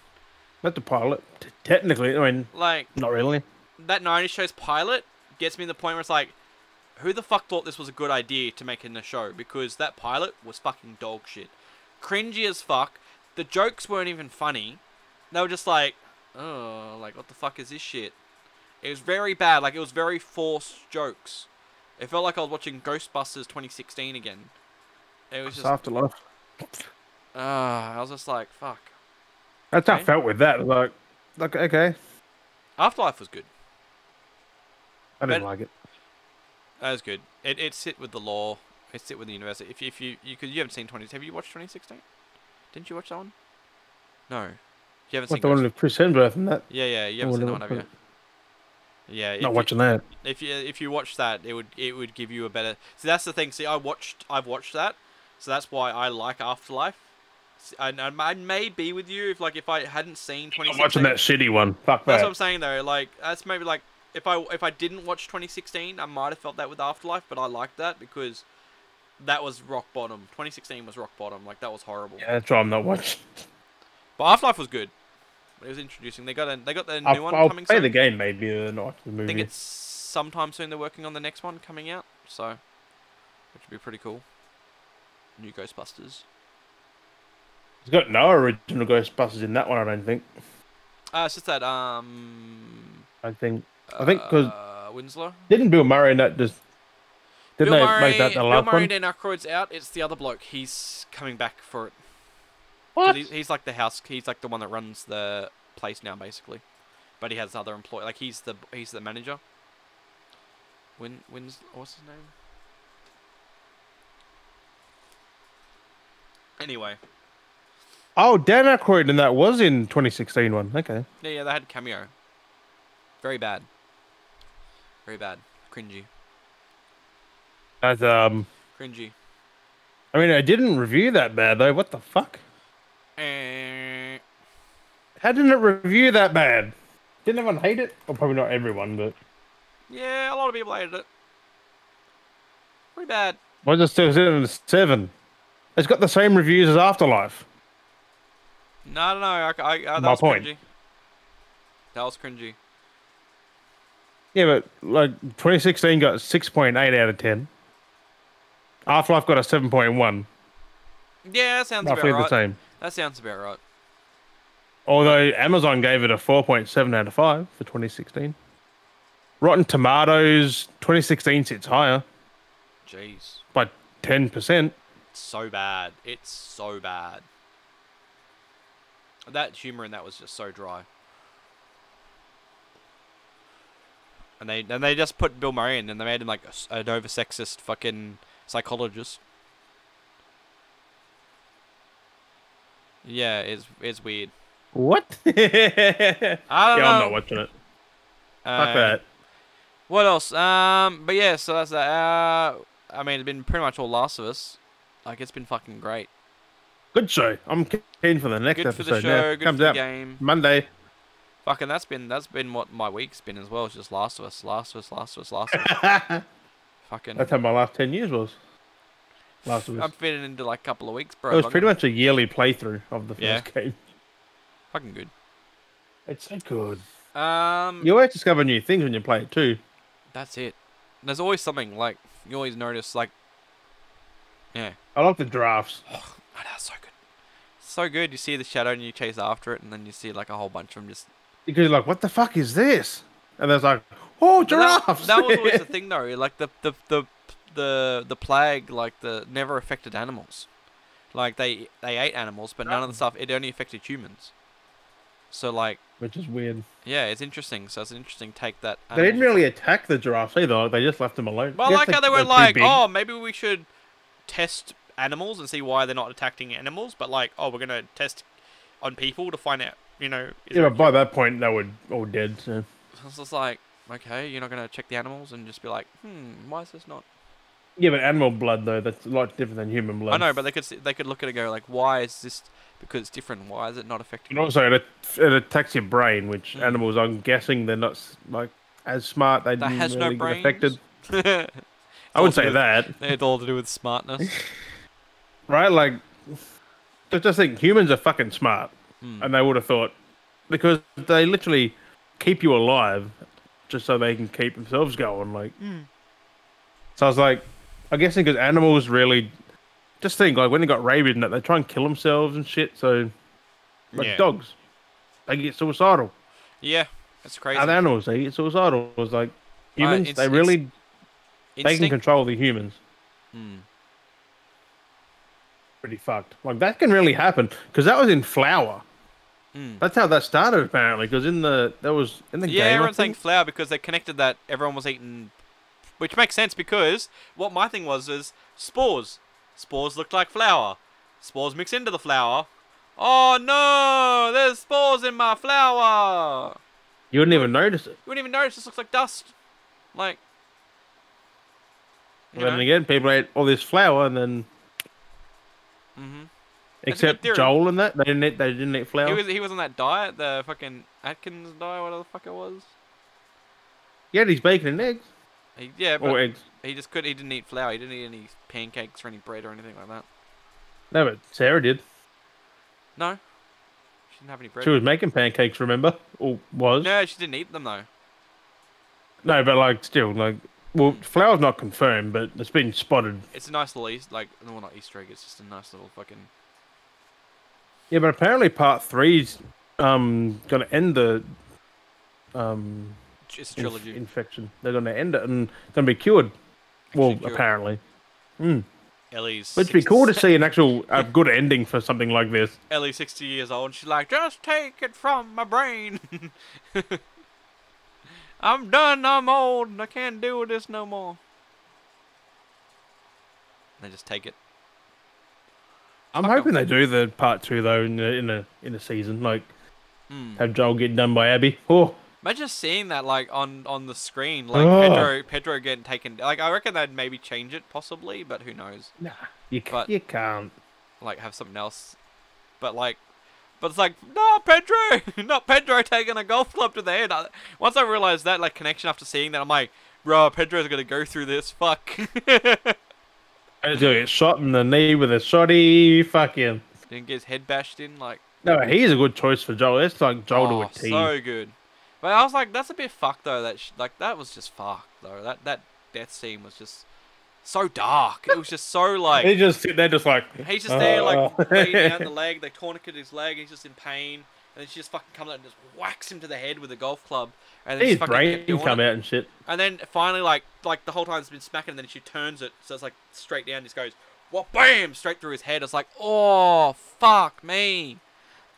Not the pilot. Technically, I mean, Like not really. that '90s show's pilot gets me to the point where it's like, who the fuck thought this was a good idea to make in the show? Because that pilot was fucking dog shit. Cringy as fuck. The jokes weren't even funny. They were just like, oh, like, what the fuck is this shit? It was very bad. Like, it was very forced jokes. It felt like I was watching Ghostbusters 2016 again. It was just... Afterlife. I was just like, fuck. That's how I felt with that. Like, okay. Afterlife was good. I didn't like it. That was good. It sit with the lore. It sit with the universe. If you because you haven't seen 20. Have you watched 2016? Didn't you watch that one? No. You haven't seen The one with Chris Hemsworth and that. Yeah. You haven't seen that one, have you? Yeah. Not watching that. If you watch that, it would give you a better. See, that's the thing. See, I've watched that, so that's why I like Afterlife. And I may be with you if I hadn't seen 2016. I'm watching that shitty one. Fuck that. That's what I'm saying though. Like that's maybe like if I didn't watch 2016, I might have felt that with Afterlife, but I liked that because that was rock bottom. 2016 was rock bottom. Like that was horrible. Yeah, that's why I'm not watching. But Afterlife was good. It was introducing. They got the new one I'll coming play soon. the game maybe, not the movie. I think it's sometime soon. They're working on the next one coming out, so which would be pretty cool. New Ghostbusters. It's got no original Ghostbusters in that one. I don't think. It's just that I think because Winslow. didn't Bill Murray and that just didn't they make that the Bill last Murray one? and Dan Aykroyd's out. It's the other bloke. He's coming back for it. 'Cause What? He's like the house. He's like the one that runs the place now, basically. But he has other employees. Like he's the manager. What's his name? Anyway. Oh, Dan Aykroyd and that was in 2016 one. Okay. Yeah, they had a cameo. Very bad. Very bad. Cringy. That's Cringy. I mean, I didn't review that bad though. What the fuck? Eh. How didn't it review that bad? Didn't everyone hate it? Well, probably not everyone, but Yeah, a lot of people hated it. Pretty bad. why is it still sitting at 7? It's got the same reviews as Afterlife. No, I don't know. That My was point. cringy. That was cringy. Yeah, but like 2016 got 6.8 out of 10. Afterlife got a 7.1. Yeah, that sounds Roughly about right. the same. That sounds about right. Although Amazon gave it a 4.7 out of 5 for 2016. Rotten Tomatoes 2016 sits higher Jeez. by 10%. It's so bad. It's so bad. That humor in that was just so dry. And they just put Bill Murray in, and they made him like an over sexist fucking psychologist. Yeah, it's weird. What? I don't know. I'm not watching it. Fuck that. What else? But yeah, so that's that. I mean, it's been pretty much all Last of Us. Like, it's been fucking great. Good show. I'm keen for the next Good episode for the show. now. Good Comes for the out game. Monday. Fucking that's been what my week's been as well. It's just Last of Us, Last of Us, Last of Us, Last of Us. Fucking. That's how my last 10 years was. Last of Us. I'm fitting into like a couple of weeks, bro. It was pretty much a yearly playthrough of the first game. Fucking good. It's so good. You always discover new things when you play it too. That's it. There's always something, like, you always notice, like, yeah. I like the drafts. Oh, that's so good. So good. You see the shadow and you chase after it, and then you see, like, a whole bunch of them just... Because you're like, what the fuck is this? And there's like, oh, giraffes! That was always the thing, though. Like, the plague, like, never affected animals. Like, they ate animals, but none of the stuff, it only affected humans. So, like... Which is weird. Yeah, it's interesting. So it's an interesting take that... They didn't really attack the giraffes either. They just left them alone. Well, I like how they were like, oh, maybe we should test animals and see why they're not attacking animals. But like, oh, we're going to test on people to find out, you know... Yeah, but by that point, they were all dead, so... It's just like, okay, you're not going to check the animals and just be like, why is this not... Yeah, but animal blood, though, that's a lot different than human blood. I know, but they could look at it and go, like, why is this... Because it's different. Why is it not affecting? And also, it attacks your brain, which animals, I'm guessing, they're not like as smart. They didn't has really no get affected. I would would say that. They had all to do with smartness. Right? Like, just think, humans are fucking smart. And they would have thought, because they literally keep you alive just so they can keep themselves going. Like, So I was like, I'm guessing because animals really... Just think, like, when they got rabies and that, they try and kill themselves and shit, so... Like dogs. They get suicidal. Yeah, that's crazy. Other animals, they get suicidal. It's like, humans, they really... They can control the humans. Pretty fucked. Like, that can really happen, because that was in Flower. That's how that started, apparently, because in the game... Yeah, everyone's saying Flower because they connected that everyone was eating... Which makes sense, because what my thing was is spores. Spores looked like flour. Spores mix into the flour. Oh no! There's spores in my flour! You wouldn't even notice it. You wouldn't even notice. This looks like dust. Like... But then again, people ate all this flour and then... Except Joel and that. They didn't eat flour. He was on that diet, the fucking Atkins diet, whatever the fuck it was. He had his bacon and eggs. Yeah, but or eggs. He didn't eat flour. He didn't eat any pancakes or any bread or anything like that. No, but Sarah did. No. She didn't have any bread. She was making pancakes, remember? Or was? No, she didn't eat them, though. No, but, like, still, like... Well, flour's not confirmed, but it's been spotted. It's a nice little well, not Easter egg. It's just a nice little fucking... Yeah, but apparently part 3's gonna end the... It's a trilogy. Infection. They're gonna end it and gonna be cured. Well, apparently. Ellie's... Which would be cool to see an actual good ending for something like this. Ellie's 60 years old, and she's like, just take it from my brain. I'm done, I'm old, and I can't deal with this no more. They just take it. I'm hoping they do the part 2 though in a season, like have Joel get done by Abby. Oh, imagine seeing that like on the screen, like Pedro getting taken. Like I reckon they'd maybe change it possibly, but who knows? Nah, you can't. Like have something else, but it's like no Pedro, not Pedro taking a golf club to the head. Once I realized that like connection after seeing that, I'm like, bro, Pedro's gonna go through this. Fuck. He's gonna get shot in the knee with a shoddy. Fuck him. Didn't get his head bashed in. Like no, he's a good choice for Joel. It's like Joel to a T. So good. But I was like, that's a bit fucked though. That was just fucked though. That death scene was just so dark. It was just so like. He just sit there, just like. He's just there, like bleeding out the leg. They tourniquet his leg. And he's just in pain, and then she just fucking comes out and just whacks him to the head with a golf club. And then his brain come out and shit. And then finally, like the whole time it's been smacking, and then she turns it so it's like straight down. Just goes, what? Bam! Straight through his head. It's like, oh fuck me.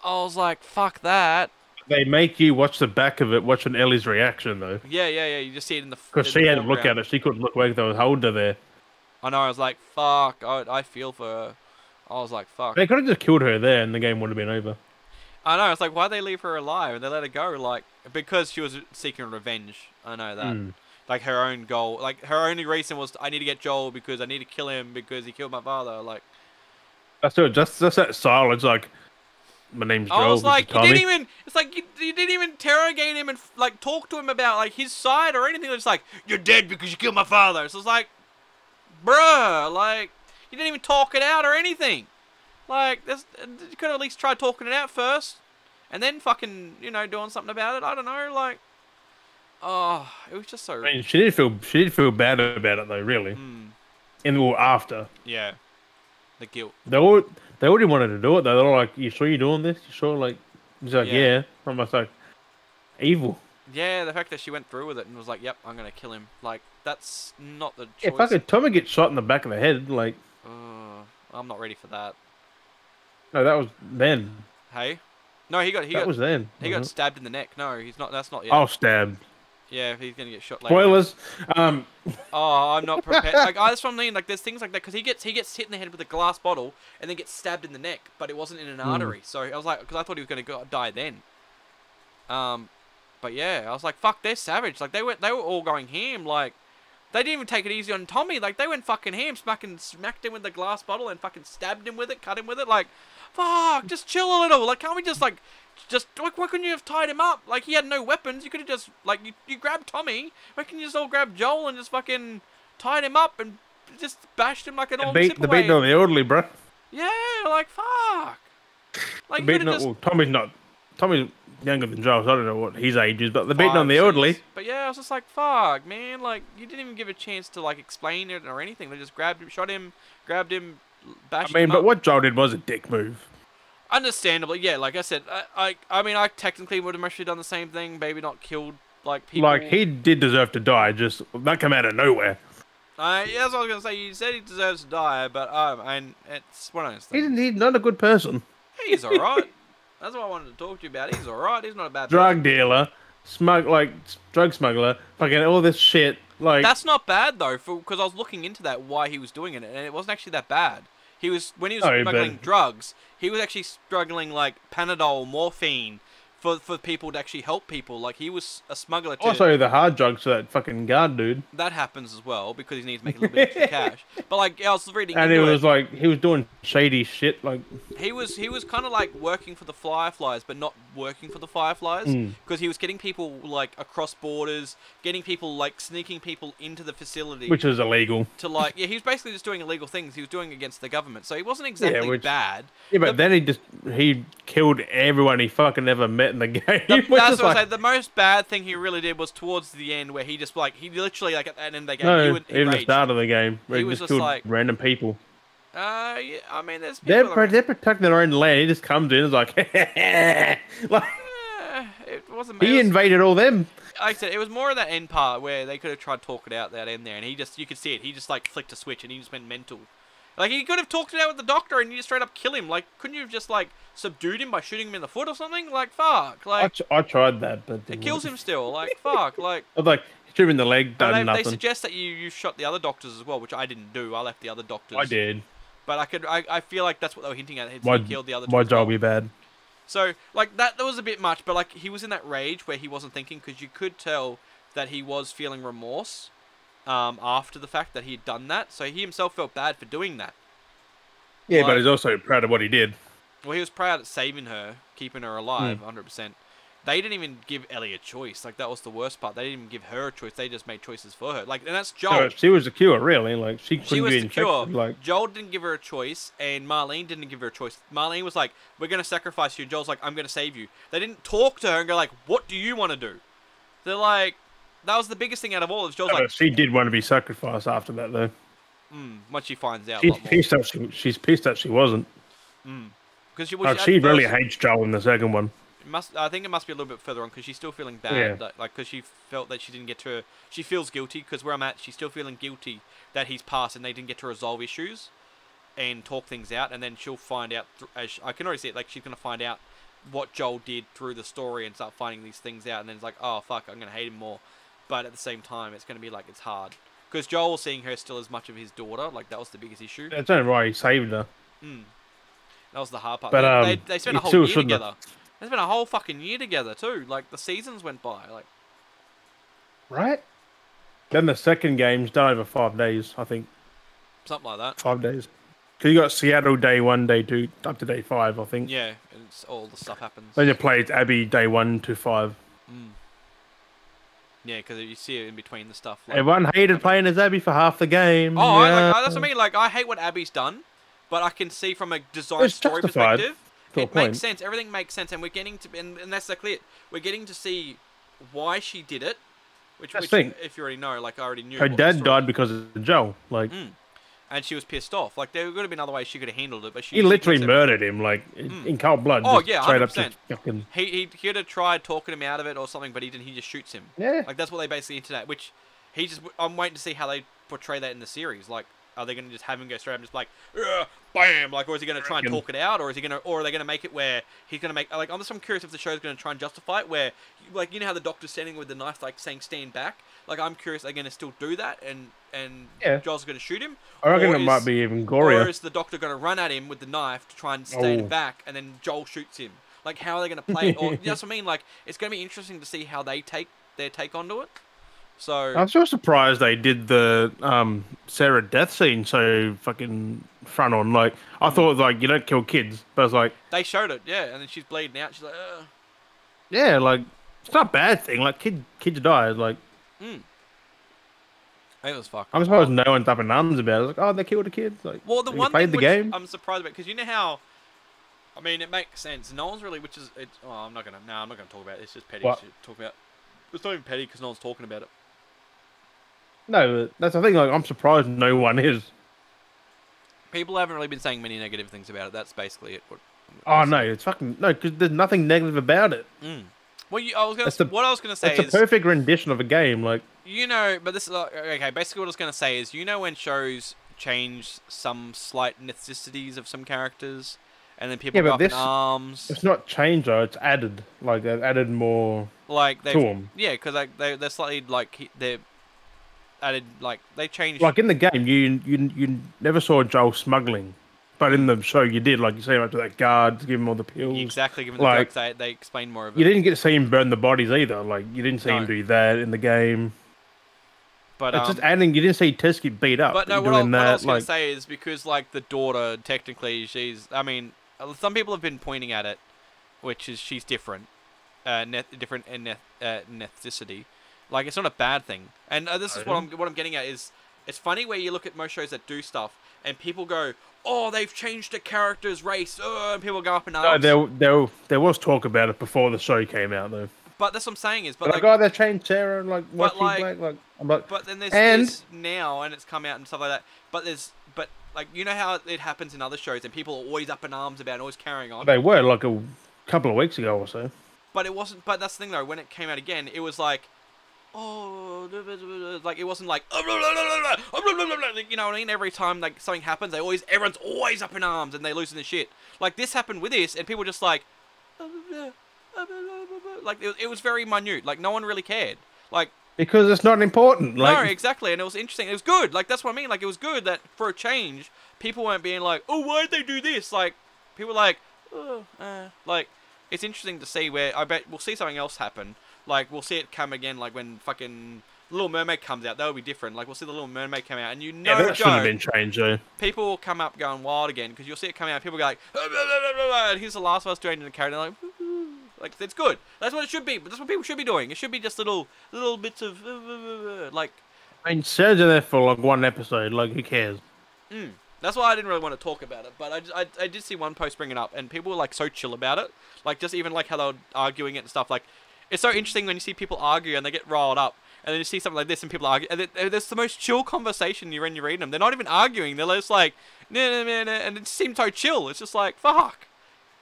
I was like, fuck that. They make you watch the back of it, watching Ellie's reaction though, Yeah, yeah, yeah. You just see it in because the she had to look foreground. at it. She couldn't look away. They was holding her there. I know. I was like, fuck. I feel for her. I was like, fuck. They could have just killed her there, and the game would have been over. I know. It's like, why'd they leave her alive and they let her go? Like, because she was seeking revenge. I know that. Mm. Like her own goal. Like her only reason was I need to get Joel because I need to kill him because he killed my father. Like. That's it. Just that silence, like my name's I Joel. was This is like, you Tommy. didn't even. It's like you didn't even interrogate him and like talk to him about like his side or anything. It's like you're dead because you killed my father. So it's like, bruh, like you didn't even talk it out or anything. Like this, you could have at least tried talking it out first, and then fucking doing something about it. I don't know, like, oh, it was just so. I mean, she did feel bad about it though, really. And well, after Yeah, the guilt. they already wanted to do it though. They're like, "You sure you're doing this? You sure?" Like, he's like, Yeah. "Yeah." I'm just like, evil. Yeah, the fact that she went through with it and was like, "Yep, I'm gonna kill him." Like, that's not the Yeah, choice. fucking Tommy gets shot in the back of the head. Like, I'm not ready for that. no, that was then. Hey, no, he That was then. he got stabbed in the neck. No, he's not. That's not yet. Oh, stabbed. Yeah, he's gonna get shot later. Spoilers. Oh, I'm not prepared. Like, that's what I mean. Like, there's things like that because he gets hit in the head with a glass bottle and then gets stabbed in the neck, but it wasn't in an artery. So I was like, because I thought he was gonna die then. But yeah, I was like, fuck, they're savage. Like, they were all going ham. Like, they didn't even take it easy on Tommy. Like, they went fucking ham, smacked him with the glass bottle and fucking stabbed him with it, cut him with it. Like, fuck, just chill a little. Like, can't we just like why couldn't you have tied him up? Like, he had no weapons. You could have just like you grabbed Tommy. Why couldn't you just all grab Joel and just fucking tied him up and just bashed him like an old The beating on the elderly, bro. Yeah, like fuck. Like, you Beating could've on, just... well, Tommy's younger than Joel, so I don't know what his age is, but the beating on 5, the elderly. 6. But yeah, I was just like, fuck, man. Like, you didn't even give a chance to like explain it or anything. They just grabbed him, shot him, grabbed him, bashed him But up. what Joel did was a dick move. Understandably, yeah. Like I said, I mean, I technically would have actually done the same thing. Maybe not killed like people. Like, he did deserve to die, just that came out of nowhere. Yeah, that's what I was gonna say. You said he deserves to die, but and it's one of those things. He's not a good person. He's all right. That's what I wanted to talk to you about. He's all right. He's not a bad Drug person. dealer, drug smuggler, fucking all this shit. Like, That's not bad though, because I was looking into that why he was doing it, and it wasn't actually that bad. When he was smuggling drugs, he was actually struggling like Panadol, morphine, for people to actually help people. Like, he was a smuggler too. also the hard drugs for that fucking guard dude. That happens as well because he needs to make a little bit extra cash. But like, I was reading And into it was like he was doing shady shit. Like, he was kind of like working for the Fireflies, but not working for the Fireflies because he was getting people like across borders, getting people like sneaking people into the facility, which is illegal. to like, yeah, he was basically just doing illegal things. He was doing against the government, so he wasn't exactly bad. Yeah, but then he killed everyone he fucking ever met in the game. That's what I say. The most bad thing he really did was towards the end, where he just like he literally like at the end of the game. No, he even the start of the game, where He he was just just killed like, random people. Yeah, I mean, there's people They're protecting their own land. He just comes in and is like, like it wasn't. he invaded all them. Like I said, it was more of that end part where they could have tried to talk it out that end there, and you could see it. He just like flicked a switch and he just went mental. Like, he could have talked it out with the doctor and you just straight up kill him. Like, couldn't you have just like subdued him by shooting him in the foot or something? Like, fuck. Like, I tried that, but it kills him still. Like, fuck. Like, I was like, shoot him in the leg, done they nothing. suggest that you shot the other doctors as well, which I didn't do. I left the other doctors. I did. But I feel like that's what they were hinting at. He killed the other. My job be bad. So, like, that was a bit much, but like, he was in that rage where he wasn't thinking, because you could tell that he was feeling remorse after the fact that he had done that. So he himself felt bad for doing that. Yeah, but he's also proud of what he did. Well, he was proud at saving her, keeping her alive, 100%. They didn't even give Ellie a choice. Like, that was the worst part. They didn't even give her a choice. They just made choices for her. Like, and that's Joel. So she was the cure, really. Like, she couldn't was be the infected. cure. Like, Joel didn't give her a choice, and Marlene didn't give her a choice. Marlene was like, "We're gonna sacrifice you." And Joel's like, "I'm gonna save you." They didn't talk to her and go like, "What do you want to do?" They're like, that was the biggest thing out of all. Joel's like, she did want to be sacrificed after that, though. Once she finds out, She's pissed that she wasn't. Because she really hates Joel in the second one. I think it must be a little bit further on because she's still feeling bad. Yeah. Like, because she felt that she didn't get to. She feels guilty because where I'm at, she's still feeling guilty that he's passed and they didn't get to resolve issues and talk things out. And then she'll find out. I can already see it. Like, she's gonna find out what Joel did through the story and start finding these things out, and then it's like, oh fuck, I'm gonna hate him more. But at the same time, it's gonna be like it's hard because Joel seeing her still as much of his daughter, like that was the biggest issue. That's only why he saved her. That was the hard part. But They spent a it whole still year shouldn't together. have. They spent a whole fucking year together too. Like the seasons went by. Like Right? Then the second game's done over 5 days, I think. something like that. 5 days. Because you got Seattle day 1, day 2, up to day 5, I think. Yeah, and it's, all the stuff happens. Then you played Abby day 1 to 5. Yeah, because you see it in between the stuff. Like, Everyone hated playing as Abby for half the game. oh, yeah. that's what I mean. Like, I hate what Abby's done, but I can see from a design It's story justified perspective, to a it point. makes sense. Everything makes sense, and we're getting to, and that's exactly it. We're getting to see why she did it, which if you already know, like I already knew. Her dad died because of Joel. Like, and she was pissed off. Like there would have been other ways she could have handled it, but he literally murdered him, like in cold blood. Oh just yeah, straight 100%. up to fucking... He could have tried talking him out of it or something, but he didn't. He just shoots him. Yeah. Like that's what they basically hinted at. Which he just. I'm waiting to see how they portray that in the series. Like, are they going to just have him go straight up and just like, bam, like, or is he going to try and talk it out, or is he going to, or are they going to make it where he's going to make like? I'm curious if the show's going to try and justify it, where like you know how the doctor's standing with the knife, like saying stand back. Like I'm curious, are they going to still do that, and Joel's going to shoot him? I reckon it might be even gorier. Or is the doctor going to run at him with the knife to try and stand him back, and then Joel shoots him? Like, how are they going to play it? Or, that's what I mean. Like, it's going to be interesting to see how they take their take onto it. So I'm so surprised they did the Sarah death scene so fucking front on. Like, I thought like you don't kill kids, but it's like they showed it, yeah, and then she's bleeding out. She's like, yeah, like it's not a bad thing. Like kids die. Like, it was fucking. I'm surprised no one's up in arms about it. Like, oh, they killed a kid. Like, well, the one played thing the game. I'm surprised about, because you know how. I mean, it makes sense. No one's really, which is, oh, I'm not gonna talk about it. It's just petty What? to talk about. It's not even petty because no one's talking about it. No, that's the thing. Like, I'm surprised no one is. People haven't really been saying many negative things about it. That's basically it. Oh no, it's fucking no, because there's nothing negative about it. Well, what I was gonna say it's a perfect rendition of a game. Like, you know, but this is okay. Basically, what I was gonna say is, you know, when shows change some slight ethnicities of some characters, and then people go up in arms. It's not changed though. It's added. Like they've added more. Like to them. Yeah, because like they're slightly like they're added, like they changed. Like in the game, you never saw Joel smuggling, but in the show you did. Like you see him up to that guard to give him all the pills. Exactly, given the like, drugs, they explained more of it. You didn't get to see him burn the bodies either. Like you didn't see him do that in the game. But it's just adding. You didn't see Tess get beat up. But no, what I was going to say is, because like the daughter, technically, I mean, some people have been pointing at it, which is she's different, different in ethnicity. Like, it's not a bad thing. And this is what I'm getting at is, it's funny where you look at most shows that do stuff and people go, oh, they've changed the character's race, and people go up in arms. No, there was talk about it before the show came out though. But that's what I'm saying is, but like, oh, they changed Sarah and like what's she black? Like, I'm like, but then there's this now, and it's come out and stuff like that. But like, you know how it happens in other shows and people are always up in arms about it, always carrying on. They were like a couple of weeks ago or so. But it wasn't. But that's the thing though. When it came out again, it was like, oh, like it wasn't like, you know what I mean? Every time like something happens, everyone's always up in arms and they losing their shit. Like this happened with this, and people just like, like it was very minute. Like no one really cared. Like because it's not important. Like, no, exactly, and it was interesting. It was good. Like that's what I mean. Like it was good that for a change, people weren't being like, oh, why'd they do this? Like people were like, like it's interesting to see where I bet we'll see something else happen. Like, we'll see it come again, like, when fucking Little Mermaid comes out. That would be different. Like, we'll see the Little Mermaid come out, and that shouldn't have been changed, though. People will come up going wild again, because you'll see it come out, and people go like, and here's the Last of Us doing the character, like, it's good. That's what it should be, but that's what people should be doing. It should be just little bits of, like... I mean, Sarah's in there for, like, one episode. Like, who cares? That's why I didn't really want to talk about it, but I did see one post bring it up, and people were, like, so chill about it. Like, just even, like, how they were arguing it and stuff, like... It's so interesting when you see people argue and they get riled up, and then you see something like this and people argue, and there's the most chill conversation when you're reading them. They're not even arguing. They're just like, nah, and it seems so chill. It's just like, fuck.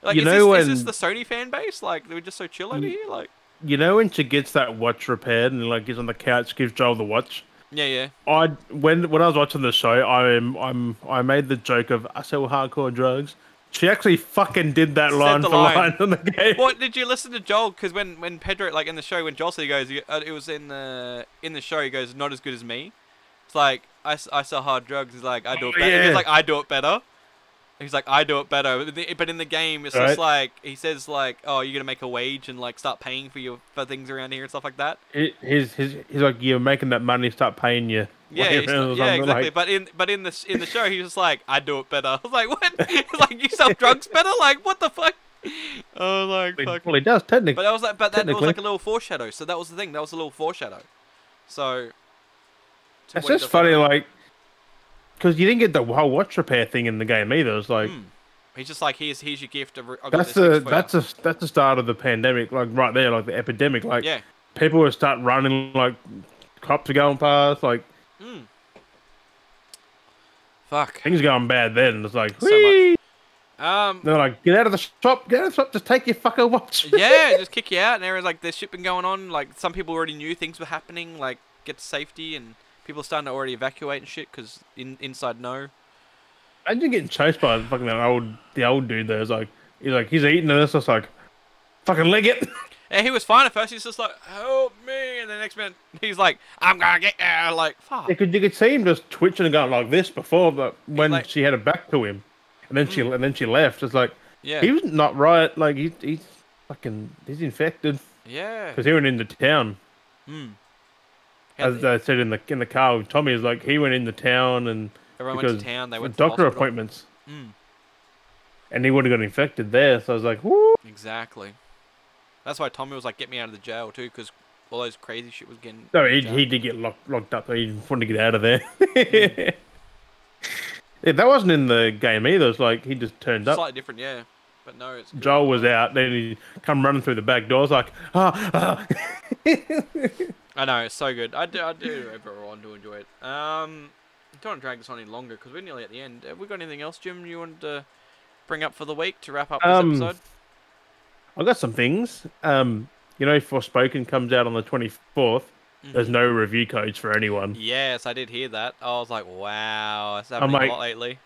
Like, is this the Sony fan base? Like, they're just so chill over here? Like, you know when she gets that watch repaired and like gets on the couch, gives Joel the watch? Yeah. When I was watching the show, I made the joke of I sell hardcore drugs. She actually fucking did that Said line the for line. line on the game. What did you listen to Joel? Because when Pedro, like in the show, when Joel said, he goes, it was in the show. He goes, not as good as me. It's like I sell hard drugs. He's like, I do it better. Yeah. He's like, I do it better. He's like, I do it better. But in the game, it's just like he says like, oh, you're gonna make a wage and like start paying for things around here and stuff like that. He's like, you're making that money, start paying you. Yeah, exactly. Like, but in the show, he was just like, I do it better. I was like, what? He's like, you sell drugs better? Like, what the fuck? Oh, like, fuck. Well, he does technically. But that was like a little foreshadow. So that was the thing. That was a little foreshadow. So. It's just funny, like, because you didn't get the whole watch repair thing in the game either. It's like he's just like, here's your gift. That's the start of the pandemic, like right there, like the epidemic. Like, people would start running, like cops are going past, like. Fuck. Things going bad then. It's like, so much. They're like, get out of the shop, just take your fucking watch. Yeah, just kick you out. And everyone's like, there's shit been going on. Like, some people already knew things were happening. Like, get to safety, and people are starting to already evacuate and shit because inside no. Imagine getting chased by fucking the old dude there. It's like, he's eating this. It's like, fucking leg it. Yeah, he was fine at first. He's just like, help me. And the next minute, he's like, I'm going to get you. Like, fuck. You could see him just twitching and going like this before, but when like, she had it back to him. And then she left. It's like, he was not right. Like, he's infected. Yeah. Because he went into town. As I said in the car, Tommy is like, he went into town and everyone went to town. They went to doctor appointments. And he would have got infected there. So I was like, whoo. Exactly. That's why Tommy was like, get me out of the jail too, because all those crazy shit was getting. No, he did get locked up. He wanted to get out of there. Yeah, that wasn't in the game either. It's like he just turned up. Slightly different, yeah. But no, it's good. Joel was out. Then he come running through the back door. It's like, I know, it's so good. I do everyone to enjoy it. Don't want to drag this on any longer because we're nearly at the end. Have we got anything else, Jim, you wanted to bring up for the week to wrap up this episode? I've got some things. Forspoken comes out on the 24th. There's no review codes for anyone. Yes, I did hear that. I was like, wow, it's happening a lot lately.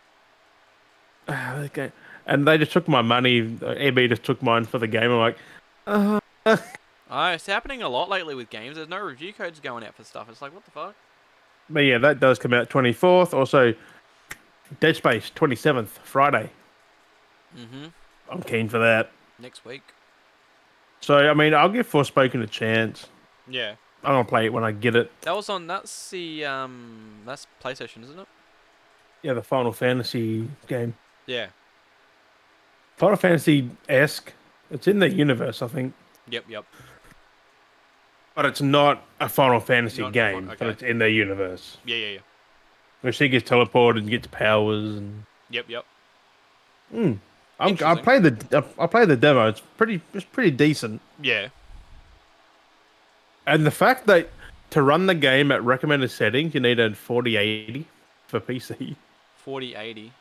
Okay. And they just took my money. EB just took mine for the game. I'm like, oh, it's happening a lot lately with games. There's no review codes going out for stuff. It's like, what the fuck? But yeah, that does come out 24th. Also, Dead Space 27th, Friday. I'm keen for that. Next week. So, I mean, I'll give Forspoken a chance. Yeah. I'm going to play it when I get it. That's PlayStation, isn't it? Yeah, the Final Fantasy game. Yeah. Final Fantasy-esque. It's in the universe, I think. Yep. But it's not a Final Fantasy game, but it's in their universe. Yeah. Where she gets teleported and gets powers and. Yep. I played the demo. It's pretty decent. Yeah. And the fact that to run the game at recommended settings, you need a 4080 for PC. 4080.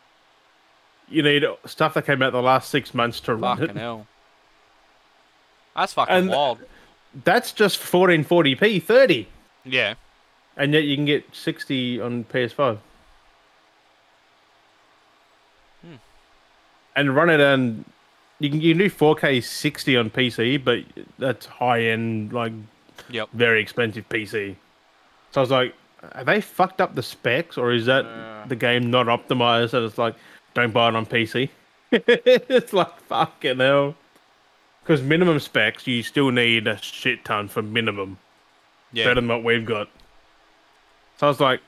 You need stuff that came out the last 6 months to run it. Fucking hell. That's fucking wild. That's just 1440p 30. Yeah. And yet you can get 60 on PS5. And run it and you can do 4K 60 on PC, but that's high end, like very expensive PC. So I was like, are they fucked up the specs, or is that the game not optimized and it's like, don't buy it on PC? It's like, fucking hell. Because minimum specs, you still need a shit ton for minimum. Yeah. Better than what we've got. So I was like,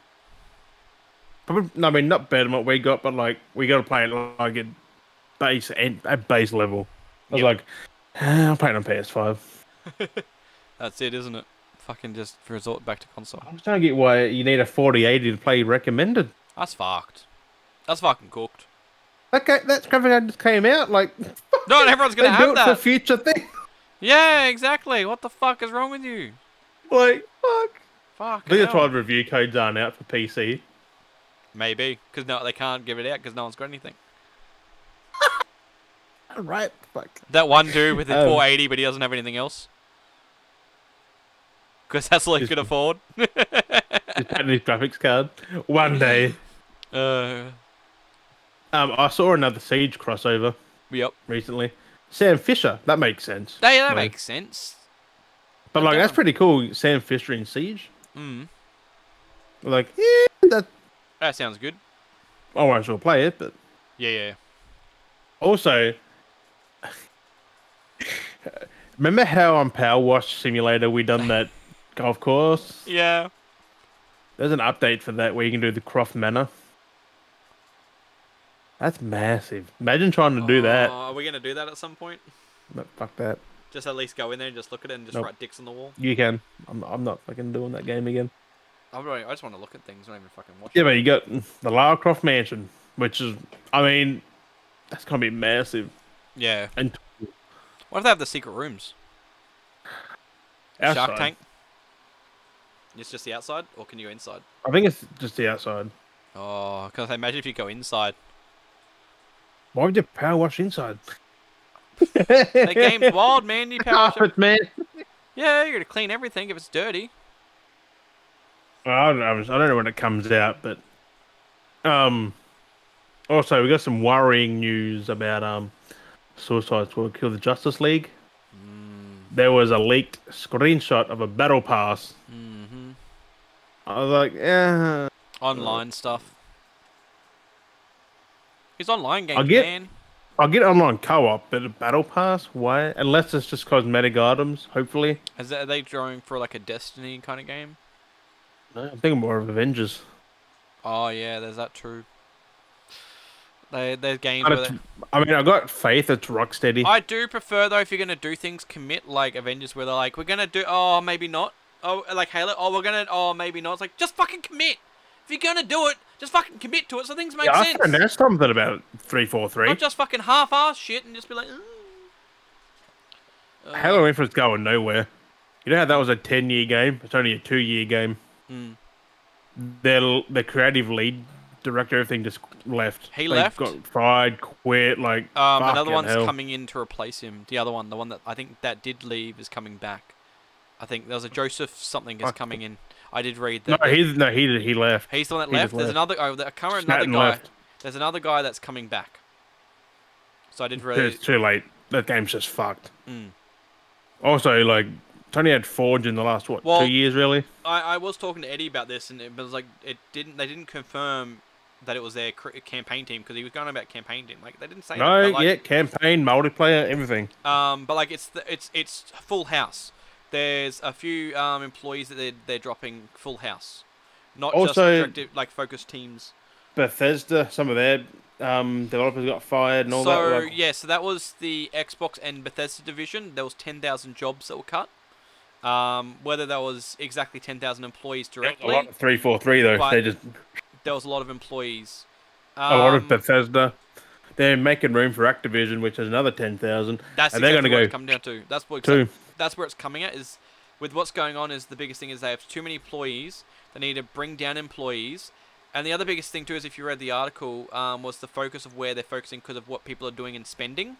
not better than what we got, but like, we got to play it like at base level. I was like, I'm playing on PS5. That's it, isn't it? Fucking just resort back to console. I'm just trying to get why you need a 4080 to play recommended. That's fucked. That's fucking cooked. Okay, that's graphic just came out. Like, no, everyone's gonna have that. It's a future thing. Yeah, exactly. What the fuck is wrong with you? Like, fuck. Fuck. I think that's why review codes aren't out for PC. Maybe because they can't give it out because no one's got anything. Right. Fuck. That one dude with the 480, but he doesn't have anything else. Because that's all he could afford. Just had his graphics card. One day. But I saw another Siege crossover Yep. recently. Sam Fisher, that makes sense. That Like, makes sense. but That like that's definitely. pretty cool. Sam Fisher in Siege. Mm. Like, yeah, that That sounds good. I won't sure play it, but Yeah. also remember how on Power Wash Simulator we done that golf course? Yeah. There's an update for that where you can do the Croft Manor. That's massive. Imagine trying to do that. Are we gonna do that at some point? But fuck that. Just at least go in there and just look at it and just Nope. write dicks on the wall. You can. I'm not fucking doing that game again. I just want to look at things, not even fucking watch Yeah, it. but you got the Lara Croft Mansion, which is, I mean, that's gonna be massive. Yeah. And What if they have the secret rooms? outside. Shark Tank. It's just the outside, or can you go inside? I think it's just the outside. Oh, because I imagine if you go inside. Why would you power wash inside? That game's wild, man. You power. Carpet, man. Yeah, you're gonna clean everything if it's dirty. Well, I don't know when it comes out, but also we got some worrying news about Suicide Squad Kill the Justice League. There was a leaked screenshot of a battle pass. Mm-hmm. I was like, yeah. Online stuff. It's online games, I'll get man. I'll get online co-op, but a battle pass? Why? Unless it's just cosmetic items, hopefully. Are they drawing for like a Destiny kind of game? No, I'm thinking more of Avengers. Oh yeah, there's that too. There's games But where I mean, I got faith it's Rocksteady. I do prefer though if you're gonna do things, commit like Avengers, where they're like, we're gonna do, oh maybe not, oh like Halo, oh we're gonna, oh maybe not. It's like just fucking commit. If you're gonna do it, just fucking commit to it so things make I sense. found out something about 343. Not just fucking half-ass shit and just be like, Halo Infinite's going nowhere. You know how that was a 10-year game? It's only a 2-year game. Mm. The creative lead director, everything just left. He They left? got fired, quit, like Another fucking one's hell. coming in to replace him. The other one, the one that I think that did leave, is coming back. I think there's a Joseph something is coming in. I did read that. He left. He's the one that He left. just There's left. another. Oh, I can't remember another Stanton guy. left. There's another guy that's coming back. So I did read. It's too late. That game's just fucked. Mm. Also, like, Tony had Forge in the last, 2 years, really? I was talking to Eddie about this, and it was like they didn't confirm that it was their campaign team, because he was going on about campaign team. Like they didn't say. No, that, but, like, campaign, multiplayer, everything. but like it's full house. There's a few employees that they're dropping full house, not just Also- directive, like focused teams. Bethesda, some of their developers got fired and all that. So Like, yeah, so that was the Xbox and Bethesda division. There was 10,000 jobs that were cut. Whether that was exactly 10,000 employees a directly, lot of 343 though. but They just there was a lot of employees. a lot of Bethesda. They're making room for Activision, which is another 10,000. That's and they're exactly going what to it's go come down to. That's what two. that's where it's coming at. Is with what's going on is the biggest thing is they have too many employees. They need to bring down employees. And the other biggest thing too is, if you read the article, was the focus of where they're focusing because of what people are doing in spending.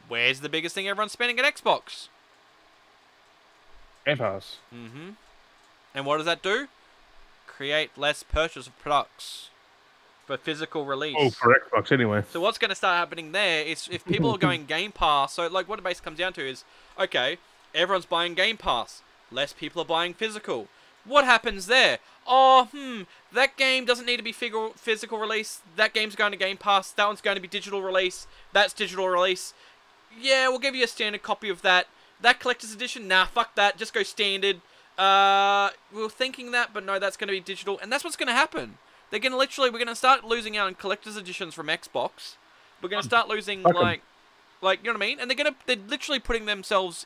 Where's the biggest thing everyone's spending at Xbox? Game Pass. Mm-hmm. And what does that do? Create less purchase of products for physical release. Oh, for Xbox anyway. So what's going to start happening there is, if people are going Game Pass, so like what it basically comes down to is, okay, everyone's buying Game Pass, less people are buying physical. What happens there? Oh, that game doesn't need to be physical release. That game's going to Game Pass. That one's going to be digital release. That's digital release. Yeah, we'll give you a standard copy of that. That collector's edition, nah, fuck that. Just go standard. We were thinking that, but no, that's going to be digital. And that's what's going to happen. They're going to we're going to start losing out on collector's editions from Xbox. We're going to start losing, like, you know what I mean? And they're literally putting themselves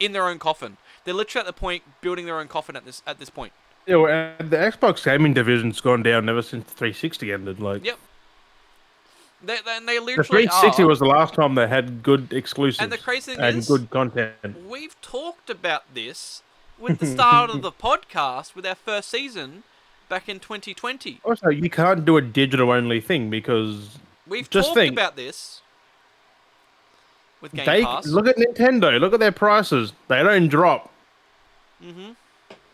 in their own coffin. They're literally at the point building their own coffin at this point. Yeah, well, the Xbox gaming division's gone down ever since 360 ended. Like, yep. They literally the 360 are. was the last time they had good exclusives And the crazy thing and is, good content. we've talked about this with the start of the podcast with our first season back in 2020. Also, you can't do a digital-only thing because We've just talked think, about this with Game Pass. Look at Nintendo. Look at their prices. They don't drop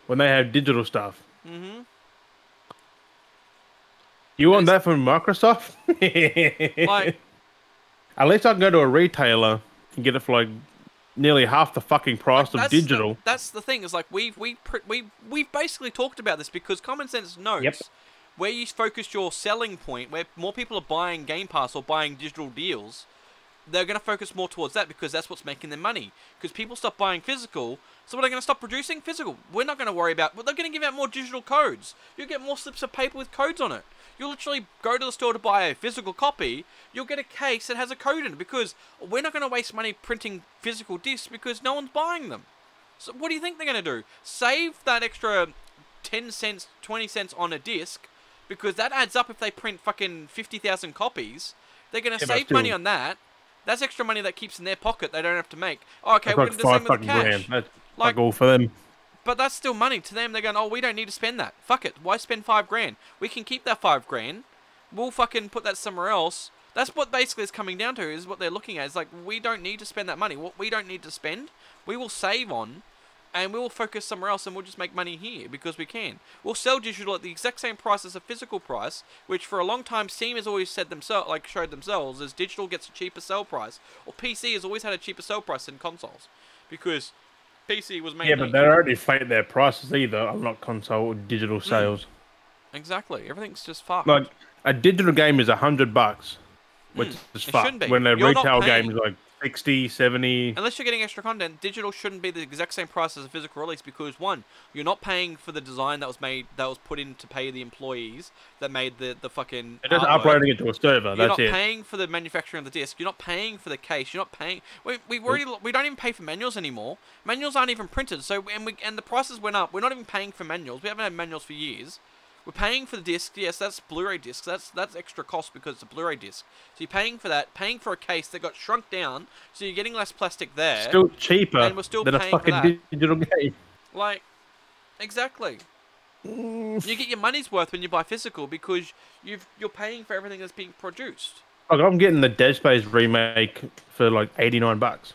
when they have digital stuff. You And want it's that from Microsoft? like, At least I can go to a retailer and get it for like nearly half the fucking like price of digital. that's the thing. Is like we've basically talked about this because common sense Yep. knows where you focus your selling point, where more people are buying Game Pass or buying digital deals, they're going to focus more towards that because that's what's making them money. Because people stop buying physical, so what are they going to stop producing? Physical. We're not going to worry about. Well, they're going to give out more digital codes. You get more slips of paper with codes on it. You'll literally go to the store to buy a physical copy. You'll get a case that has a code in it because we're not going to waste money printing physical discs because no one's buying them. So what do you think they're going to do? Save that extra 10 cents, 20 cents on a disc because that adds up if they print fucking 50,000 copies. They're going to save money on that. That's extra money that keeps in their pocket. They don't have to make. Oh, okay, we're going to do the same with the cash. That's like all for them. But that's still money to them. They're going, oh, we don't need to spend that. Fuck it. Why spend $5,000? We can keep that $5,000. We'll fucking put that somewhere else. That's what basically is coming down to. Is what they're looking at. It's like we don't need to spend that money. What we don't need to spend, we will save on, and we will focus somewhere else, and we'll just make money here because we can. We'll sell digital at the exact same price as a physical price, which for a long time Steam has always said themselves, like showed themselves, as digital gets a cheaper sell price, or PC has always had a cheaper sell price than consoles, because PC was mainly... Yeah, but they already fight their prices either. Unlock console or digital sales. Exactly, everything's just fucked. Like a digital game is $100, which is fucked. When a retail game is like 60, 70. Unless you're getting extra content, digital shouldn't be the exact same price as a physical release because one, you're not paying for the design that was made, that was put in to pay the employees that made the fucking. They're just uploading it to a server. You're not paying for the manufacturing of the disc. You're not paying for the case. You're not paying. We don't even pay for manuals anymore. Manuals aren't even printed. So and the prices went up. We're not even paying for manuals. We haven't had manuals for years. We're paying for the disc. Yes, that's Blu-ray discs. That's extra cost because it's a Blu-ray disc. So you're paying for that, paying for a case that got shrunk down, so you're getting less plastic there. Still cheaper and we're still than a paying fucking for that. digital game. Like, exactly. You get your money's worth when you buy physical because you're paying for everything that's being produced. Like, I'm getting the Dead Space remake for like $89.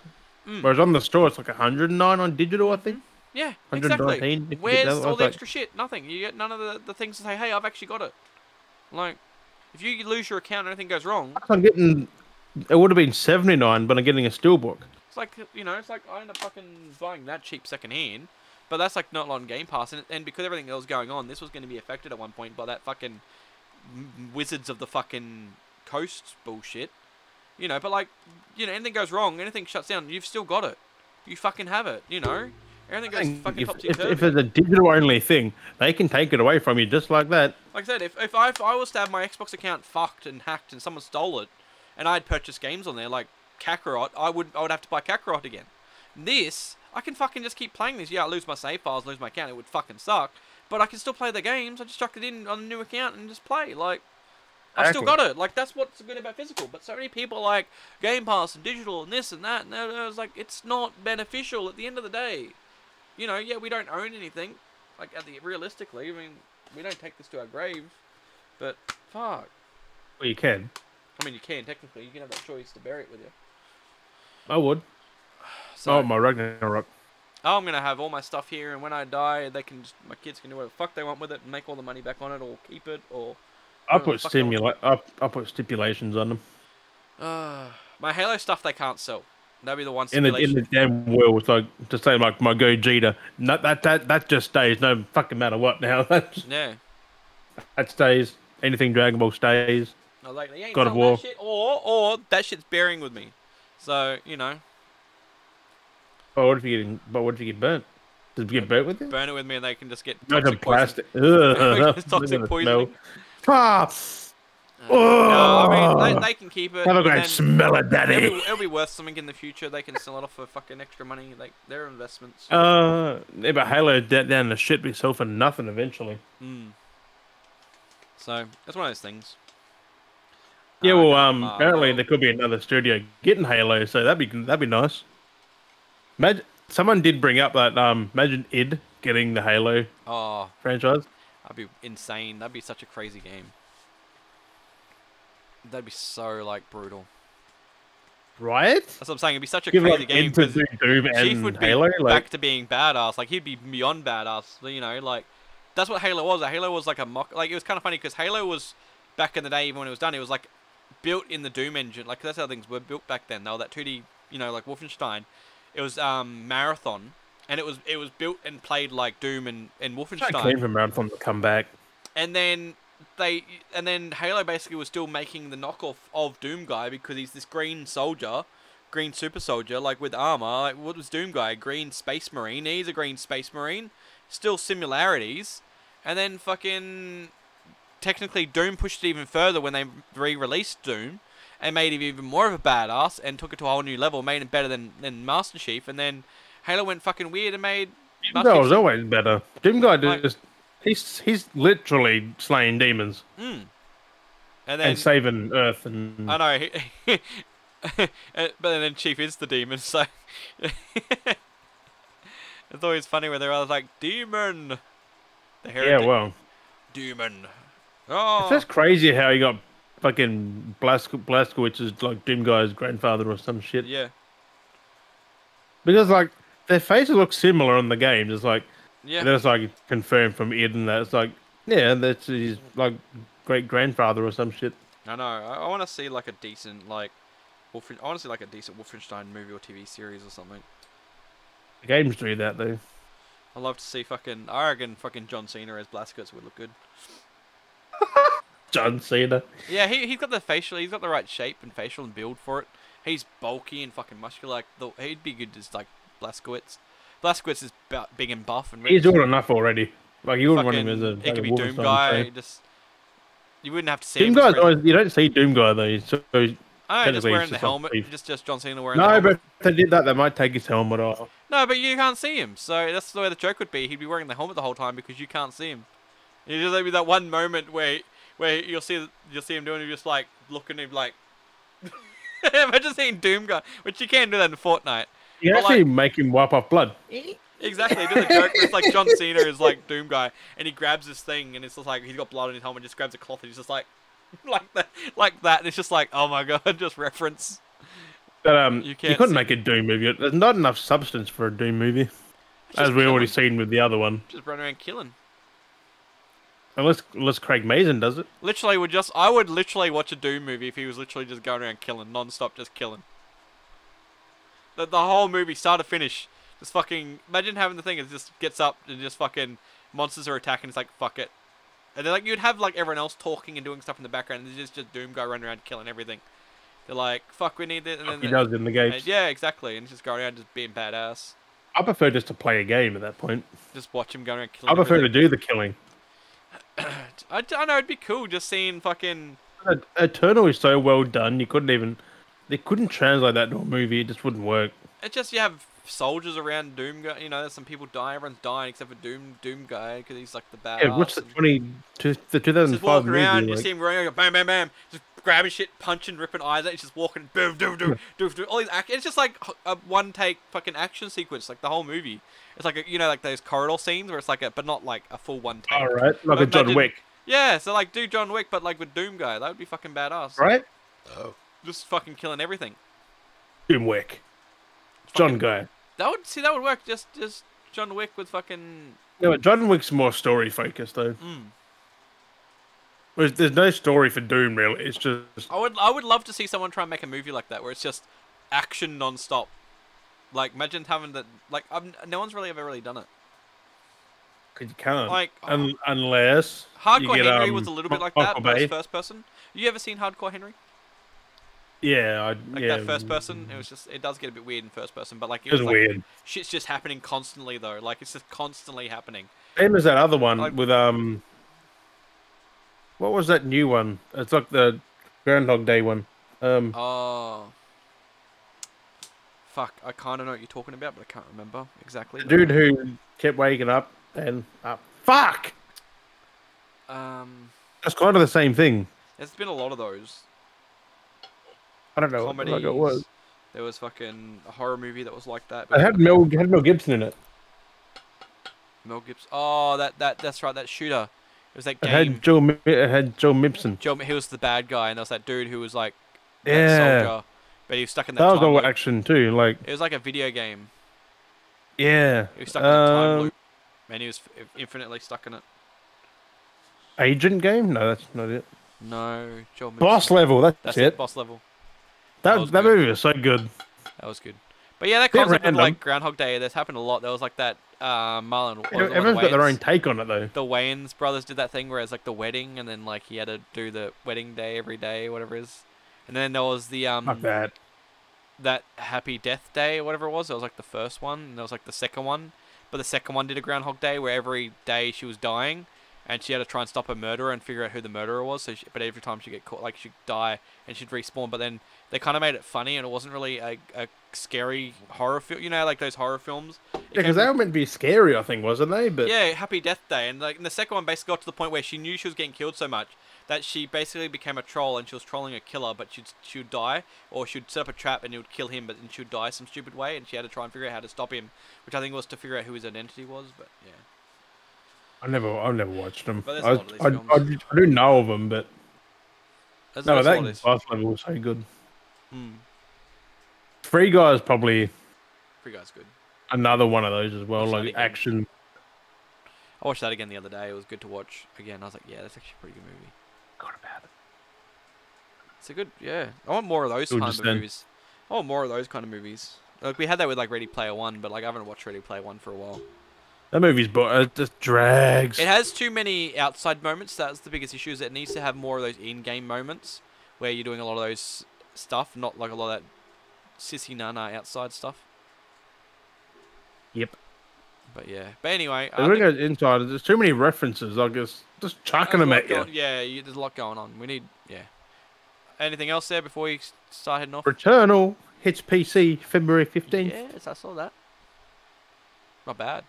Whereas on the store it's like 109 on digital, I think. Yeah, exactly. 119. Where's all the extra shit? Nothing. You get none of the things to say, hey, I've actually got it. Like, if you lose your account and anything goes wrong... I'm getting... It would have been 79, but I'm getting a steelbook. It's like, you know, it's like I end up fucking buying that cheap secondhand. But that's like not on Game Pass. And because everything that was going on, this was going to be affected at one point by that fucking Wizards of the fucking Coast bullshit. You know, but like, you know, anything goes wrong, anything shuts down, you've still got it. You fucking have it, you know? Everything goes fucking topsy-turvy. If it's a digital-only thing, they can take it away from you just like that. Like I said, if I was to have my Xbox account fucked and hacked and someone stole it, and I'd purchased games on there like Kakarot, I would have to buy Kakarot again. This, I can fucking just keep playing this. Yeah, I lose my save files, lose my account, it would fucking suck. But I can still play the games. I just chucked it in on a new account and just play. Like, I've still got it. Like, that's what's good about physical. But so many people like Game Pass and digital and this and that, and I was like, it's not beneficial at the end of the day. You know, yeah, we don't own anything. Like, realistically, I mean, we don't take this to our grave. But, fuck. Well, you can. I mean, you can, technically. You can have that choice to bury it with you. I would. So, my Ragnarok. I'm going to have all my stuff here, and when I die, my kids can do whatever the fuck they want with it and make all the money back on it, or keep it, or... I'll put stipulations on them. My Halo stuff, they can't sell. That'd be the one in the damn world, it's like to say like my Gogeta. No, that just stays. No fucking matter what now. Yeah. That stays. Anything Dragon Ball stays. No, like they ain't God of War. That shit, or that shit's bearing with me. So you know. But what if you get burnt? Does it get burnt with it? Burn it with me, and they can just get toxic plastic. Toxic poisoning. No, I mean, they can keep it. Have a great smell it, daddy. It'll be worth something in the future. They can sell it off for fucking extra money. Like, they're investments. Yeah, but Halo down the shit be sell for nothing eventually. So, that's one of those things. Yeah, well, apparently there could be another studio getting Halo, so that'd be nice. Imagine, someone did bring up that, imagine id getting the Halo franchise. That'd be insane. That'd be such a crazy game. That'd be so, like, brutal. Right? That's what I'm saying. It'd be such a crazy game. Because Chief would be Halo, back to being badass. Like, he'd be beyond badass. You know, like, that's what Halo was. Halo was like a mock... Like, it was kind of funny because Halo was back in the day, even when it was done, it was like built in the Doom engine. Like that's how things were built back then. They were that 2D, like Wolfenstein. It was Marathon, and it was built and played like Doom and So keen Wolfenstein. for Marathon to come back. And then Halo basically was still making the knockoff of Doom Guy because he's this green soldier, green super soldier, like with armor. Like, what was Doom Guy? Green space marine. He's a green space marine. Still similarities. And then fucking technically Doom pushed it even further when they re-released Doom and made him even more of a badass and took it to a whole new level, made him better than Master Chief. And then Halo went fucking weird and made Doom Guy was always better. Doom Guy like, just he's literally slaying demons and saving Earth. And I know, but then Chief is the demon, so it's always funny when they're all like demon. Yeah, well, demon. Oh, it's just crazy how he got fucking Blazkowicz is like Doom Guy's grandfather or some shit. Yeah, because like their faces look similar on the games. It's like yeah, that's like confirmed from Id and that. It's like that's his like great grandfather or some shit. I know. I want to see like a decent I want to see like a decent Wolfenstein movie or TV series or something. The games do that though. I'd love to see I reckon fucking John Cena as Blazkowicz would look good. John Cena. Yeah, he's got he's got the right shape and facial and build for it. He's bulky and fucking muscular. He'd be good as like Blazkowicz. Blazkowicz is big and buff and he's doing enough already. Like you wouldn't want him as a. It could be Doom Guy. You wouldn't have to see Doom him. Guy. You don't see Doom Guy though. So I know, just wearing the helmet. Just John Cena wearing. No, the helmet. but if they did that, they might take his helmet off. No, but you can't see him, so that's the way the joke would be. He'd be wearing the helmet the whole time because you can't see him. It's just like that one moment where you'll see him doing it, just like looking at him like. Imagine seeing Doom Guy, which you can do that in Fortnite. You can actually make him wipe off blood. Exactly, do the joke where it's like John Cena is like Doom Guy, and he grabs this thing, and it's just like he's got blood on his helmet, just grabs a cloth, and he's just like that, and it's just like, oh my god, just reference. But you couldn't make a Doom movie. There's not enough substance for a Doom movie, as we already seen with the other one. Just run around killing. Unless Craig Mazin does it. Literally, I would literally watch a Doom movie if he was literally just going around killing, non-stop, just killing. The whole movie, start to finish, just fucking imagine having the thing. It just gets up and just fucking monsters are attacking. It's like fuck it, and then like you'd have like everyone else talking and doing stuff in the background. And there's just Doom Guy running around killing everything. They're like, fuck, we need this. And then he does in the games. Yeah, exactly. And just go around just being badass. I prefer just to play a game at that point. Just watch him go around killing. I prefer to do the killing. I don't know, it'd be cool just seeing fucking... Eternal is so well done, they couldn't translate that to a movie, it just wouldn't work. It's just, you have soldiers around Doom Guy, there's some people dying, everyone's dying except for Doom Guy, because he's like the badass. Yeah, what's the 2005 just walking movie? around, you see him running, bam, bam, bam, just grabbing shit, punching, ripping eyes out, he's just walking, boom, boom, boom, boom, boom, all these it's just like a one-take fucking action sequence, like the whole movie. It's like, like those corridor scenes where it's like but not like a full one-take. Alright, like a John Wick. Yeah, so like do John Wick, but like with Doom Guy, that would be fucking badass. Right? Oh. Just fucking killing everything. Doom Wick. John Guy. That would work. Just John Wick with fucking. No, John Wick's more story focused though. There's no story for Doom really. It's just. I would love to see someone try and make a movie like that where it's just action non-stop. Like imagine having that. Like no one's really ever really done it. Cause you can't. Like unless Hardcore you get, Henry was a little bit like that, but it's first person. You ever seen Hardcore Henry? Yeah, that first person. It does get a bit weird in first person, but like it was like, weird. Shit's just happening constantly though. Like it's just constantly happening. Same as that other one with what was that new one? It's like the Groundhog Day one. Oh. Fuck, I kind of know what you're talking about, but I can't remember exactly. The dude who kept waking up and up. Fuck! It's kind of the same thing. There's been a lot of those. I don't know Comedies. What it was. There was fucking a horror movie that was like that. It had Mel Gibson in it. Mel Gibson. Oh, that's right, that shooter. It was that game. It had Joe Mibson. He was the bad guy, and there was that dude who was like that soldier, but he was stuck in that. That was time all loop. action too. Like it was like a video game. Yeah. He was stuck in that time loop, and he was infinitely stuck in it. Agent game? No, that's not it. No, Joel Boss Mixon. level. That's That's it, it. boss level. That That was that good. movie was so good. That was good. But yeah, that Bit concept of random. like Groundhog Day, that's happened a lot. There was like that Marlon, what was it, one of Everyone's the got their own Wayans. take on it though. The Wayans brothers did that thing where it's like the wedding, and then like he had to do the wedding day every day, whatever it is. And then there was the Like that. that Happy Death Day or whatever it was. It was like the first one, and there was like the second one. But the second one did a Groundhog Day where every day she was dying, and she had to try and stop a murderer and figure out who the murderer was. But every time she'd get caught, like she'd die and she'd respawn. But then they kind of made it funny, and it wasn't really a scary horror film. You know, like those horror films. Yeah, because they were meant to be scary, I think, wasn't they? But yeah, Happy Death Day, and like in the second one, basically got to the point where she knew she was getting killed so much that she basically became a troll, and she was trolling a killer, but she'd die, or she'd set up a trap and it would kill him, but then she'd die some stupid way, and she had to try and figure out how to stop him, which I think was to figure out who his identity was. But yeah, I never watched them. but there's a lot of these films. I do know of them, but There's no, a lot of that these. boss level was so good. Hmm. Free Guy is probably Free Guy's good. another one of those as well, Watch that like again. action. I watched that again the other day. It was good to watch again. I was like, yeah, that's actually a pretty good movie. Forgot about it. It's a good, yeah. I want more of those Good kind just of then. movies. I want more of those kind of movies. Like we had that with like Ready Player One, but like I haven't watched Ready Player One for a while. That movie's just drags. It has too many outside moments. That's the biggest issue. Is it needs to have more of those in-game moments where you're doing a lot of those stuff, not like a lot of that sissy nana outside stuff. Yep. But yeah. But anyway, When it goes inside, there's too many references. Like it's just chucking them at you. Yeah, there's a lot going on. We need, yeah. Anything else there before you start heading off? Returnal hits PC February 15th. Yes, I saw that. Not bad.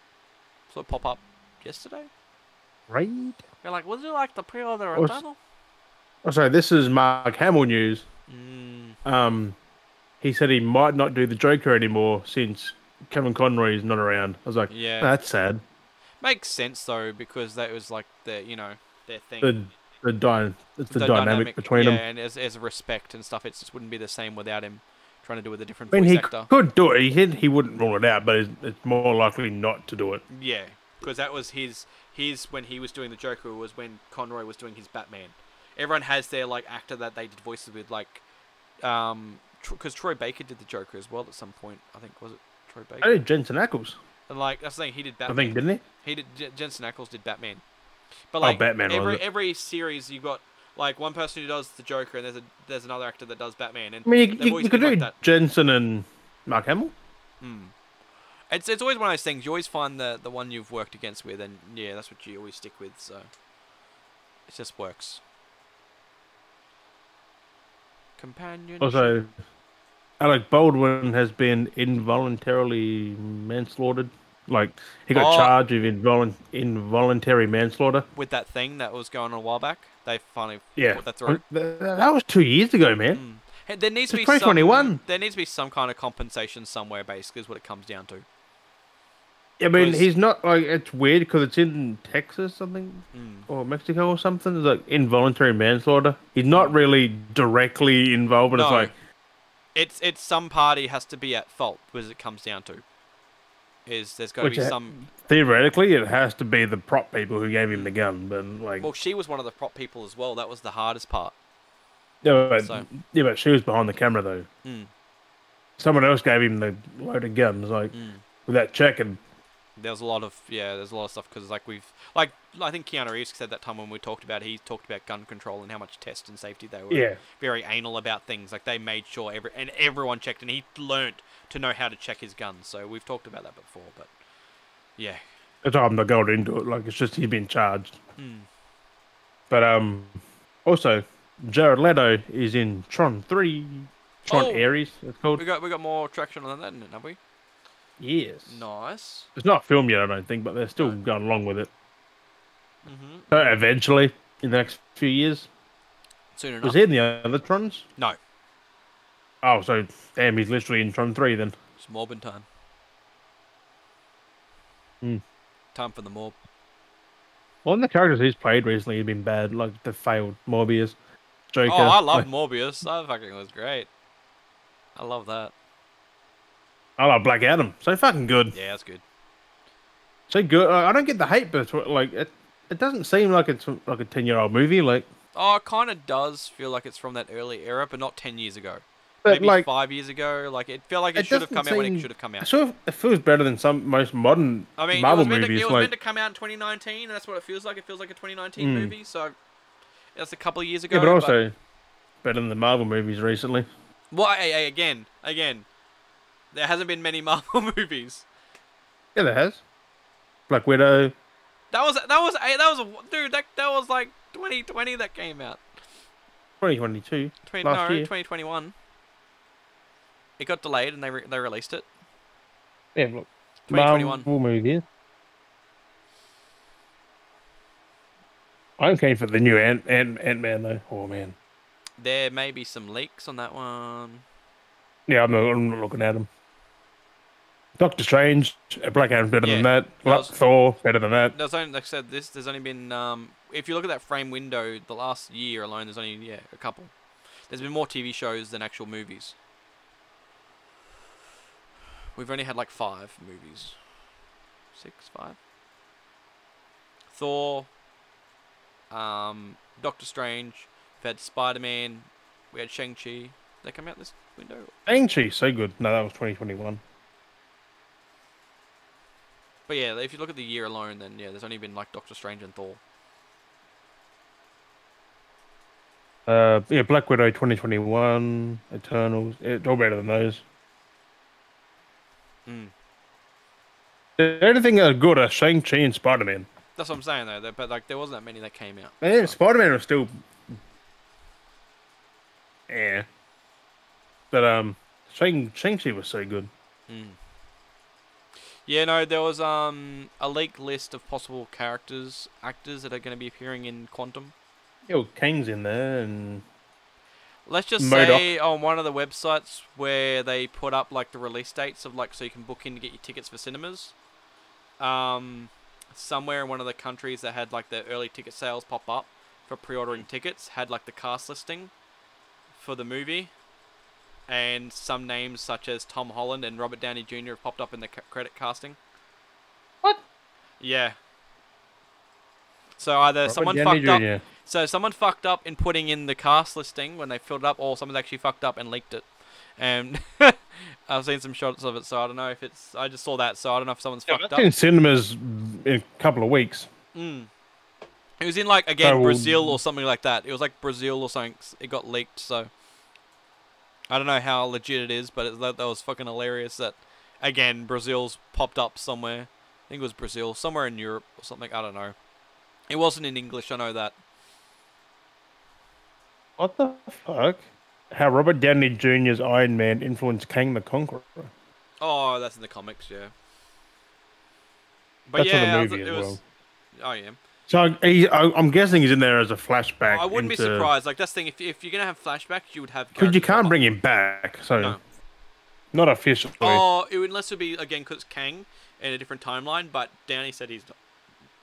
Saw it pop up yesterday. Right. You're like, was it like the pre-order Oh, Returnal? Oh, sorry, this is Mark Hamill news. Mm. He said he might not do the Joker anymore since Kevin Conroy is not around. I was like, Yeah. that's sad. Makes sense though, because that was like their thing. The The dynamic between yeah, them. and as a respect and stuff, it just wouldn't be the same without him trying to do it with a different I mean, voice he actor. could do it. He wouldn't rule it out, but it's more likely not to do it. Yeah, because that was his when he was doing the Joker was when Conroy was doing his Batman. Everyone has their like actor that they did voices with, like because Troy Baker did the Joker as well at some point. I think was it Troy Baker? I did Jensen Ackles. And like that's the thing, he did I Batman. think, didn't he? He did. Jensen Ackles did Batman. But like Batman, was it? every series you got like one person who does the Joker and there's another actor that does Batman. And I mean, they've always you could been do like that. Jensen and Mark Hamill. It's always one of those things. You always find the one you've worked against with, and yeah, that's what you always stick with. So it just works. Companion. Also, Alec Baldwin has been involuntarily manslaughtered. Like, he got charged of involuntary manslaughter. With that thing that was going on a while back, they finally put that through. That was 2 years ago, man. Hey, there needs to be 2021. There needs to be some kind of compensation somewhere. Basically, is what it comes down to. I mean, he's not like it's weird because it's in Texas, something, Mm. or Mexico or something. It's like involuntary manslaughter. He's not really directly involved, but No. it's like It's some party has to be at fault, as it comes down to. There's got to be some. Theoretically, it has to be the prop people who gave him the gun, but like, Well, she was one of the prop people as well. That was the hardest part. but she was behind the camera though. Mm. Someone else gave him the loaded guns, like without checking. There's a lot of stuff because like I think Keanu Reeves said that time when we talked about it, he talked about gun control and how much test and safety they were very anal about things. Like they made sure everyone checked, and he learnt to know how to check his guns. So we've talked about that before, but yeah. That's why I'm not going into it. Like it's just he's been charged. Mm. But also Jared Leto is in Tron 3. Tron Ares, it's called. We got more traction on that, haven't we? Yes. Nice. It's not filmed yet, I don't think, but they're still going along with it. Mm-hmm. So eventually, in the next few years. Soon enough. Was he in the other Trons? No. Oh, so damn, he's literally in Tron 3 then. It's mobbing time. Time for the mob. Well, the characters he's played recently have been bad, like the failed Morbius, Joker. Oh, I love Morbius. That fucking was great. I love that. I love Black Adam. So fucking good. Yeah, that's good. So good. I don't get the hate, but like it doesn't seem like it's like a 10-year-old movie. Like Oh, it kind of does feel like it's from that early era, but not 10 years ago. But Maybe like, 5 years ago. Like it felt like it it should have doesn't come out when it seem. should have come out. Sort of, it feels better than some most modern I mean, Marvel it movies. was Like, meant to come out in 2019, and that's what it feels like. It feels like a 2019 mm, movie, so that's a couple of years yeah, but ago. But also better than the Marvel movies recently. well, again, there hasn't been many Marvel movies. Yeah, there has. Black Widow. Dude. That was like 2020 that came out. 2022. 20, Last no, year. 2021. It got delayed, and they released it. Yeah, look. 2021. Marvel movies. I'm keen for the new Ant-Man though. Oh man. There may be some leaks on that one. Yeah, I'm not looking at them. Doctor Strange, Black Adam's better than Yeah, that. that was, Thor, better than that. there's only, like I said, there's only been if you look at that frame window, the last year alone, there's only a couple. There's been more TV shows than actual movies. We've only had like 5 movies. 6, 5. Thor, Doctor Strange, we've had Spider-Man, we had Shang-Chi. They come out this window? Shang-Chi, so good. No, that was 2021. But yeah, if you look at the year alone, then yeah, there's only been like Doctor Strange and Thor. Yeah, Black Widow 2021, Eternals. It's all better than those. Mm. The only thing that good are Shang-Chi and Spider-Man. That's what I'm saying though. But like, there wasn't that many that came out. Yeah, So. Spider-Man was still. Yeah. But Shang-Chi was so good. Mm. Yeah, no, there was a leaked list of possible actors that are going to be appearing in Quantum. Yeah, well, Kang's in there and Let's just MODOK. say on one of the websites where they put up like the release dates of like so you can book in to get your tickets for cinemas. Somewhere in one of the countries that had like the early ticket sales pop up for pre-ordering tickets had like the cast listing for the movie. And some names such as Tom Holland and Robert Downey Jr. have popped up in the credit casting. What? Yeah. So either Robert someone Downey fucked up. Jr. So someone fucked up in putting in the cast listing when they filled it up, or someone's actually fucked up and leaked it. And I've seen some shots of it, so I don't know if it's. I just saw that, so I don't know if someone's fucked That's up. in cinemas in a couple of weeks. Mm. It was in like again So, Brazil or something like that. It was like Brazil or something. It got leaked, so I don't know how legit it is, but that was fucking hilarious. That again Brazil's popped up somewhere. I think it was Brazil, somewhere in Europe or something. I don't know. It wasn't in English. I know that. What the fuck? How Robert Downey Jr.'s Iron Man influenced Kang the Conqueror. Oh, that's in the comics, yeah. But That's yeah, for the movie as well. Oh yeah. So I'm guessing he's in there as a flashback. I wouldn't be surprised. Like that's the thing. If you're gonna have flashbacks, you would have. Because you characters can't pop bring him back, so No. not officially. Oh, unless it would be again because Kang in a different timeline. But Downey said he's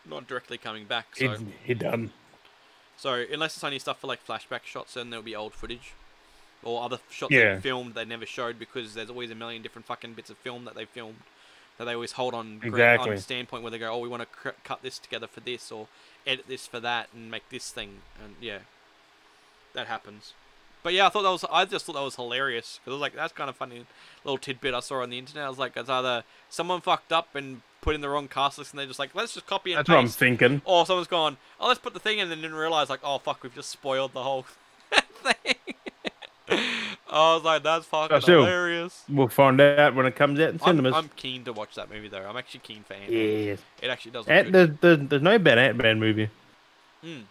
not directly coming back. So he done. So unless it's only stuff for like flashback shots, then there'll be old footage. Or other shots Yeah. they filmed they never showed because there's always a million different fucking bits of film that they filmed that they always hold on Exactly. on standpoint where they go, oh, we want to cut this together for this or edit this for that and make this thing, and yeah, that happens. But yeah, I just thought that was hilarious because I was like, that's kind of funny little tidbit I saw on the internet. I was like, it's either someone fucked up and put in the wrong cast list and they're just like, let's just copy and That's what I'm paste. thinking. Or someone's gone, oh, let's put the thing in, and then didn't realize like, oh fuck, we've just spoiled the whole thing. I was like, that's fucking hilarious. We'll find out when it comes out in cinemas. I'm keen to watch that movie though. I'm actually keen for Ant-Man. Yes. It actually does look good. There's no bad Ant-Man movie. Mm.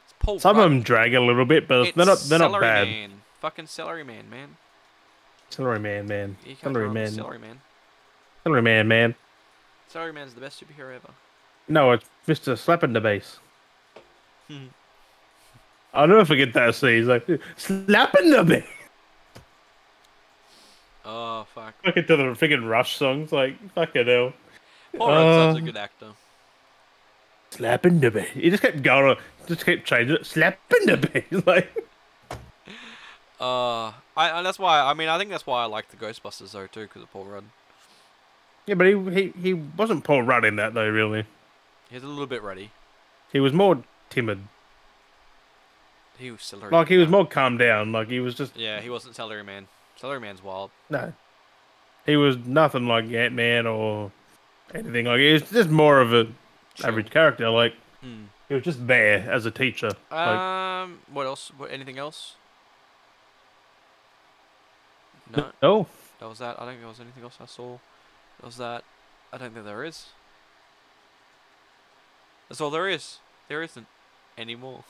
It's Paul Some Rudd. of them drag a little bit, but they're not bad. Man. Fucking Celery Man, man. Celery Man. You can't Celery go wrong with Man. Celery Man. Celery Man. Celery Man's the best superhero ever. No, it's Mr. Slap in the Bass. Hmm. I'll never forget that scene. He's like, slap in the bass. Oh, fuck. Look into the freaking Rush songs, like, fucking hell. Paul Rudd's such a good actor. Slap in the bass. He just kept going on, just kept changing it. Slap in the bass. Like, that's why, I think that's why I like the Ghostbusters though, too, because of Paul Rudd. yeah, but he wasn't Paul Rudd in that, though, really. He's a little bit ruddy. He was more timid. He was celery. Like he was more calmed down. Like he was just Yeah, he wasn't Celery Man. Celery Man's wild. no. He was nothing like Ant-Man or anything. Like he was just more of a Chill. average character. Like Hmm. he was just there as a teacher. Like What else? Anything else? No, no, that was that. I don't think there was anything else I saw. That was that. I don't think there is. That's all there is. There isn't anymore.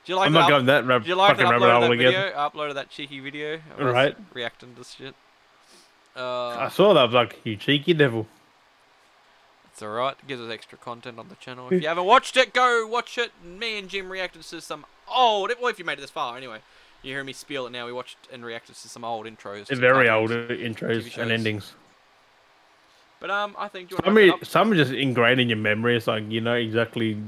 Do you like I'm that? not going that Do you like that fucking I rabbit uploaded hole that again. video? I uploaded that cheeky video of us Right? reacting to shit. I saw that. I was like, you cheeky devil. It's alright. Gives us extra content on the channel. If you haven't watched it, go watch it. Me and Jim reacted to some old. Well, if you made it this far, anyway. You hear me spiel it now. We watched and reacted to some old intros. To Very old cartoons, TV intros and shows. endings. But I think do you want to wrap it up? Some are just ingrained in your memory. It's like you know exactly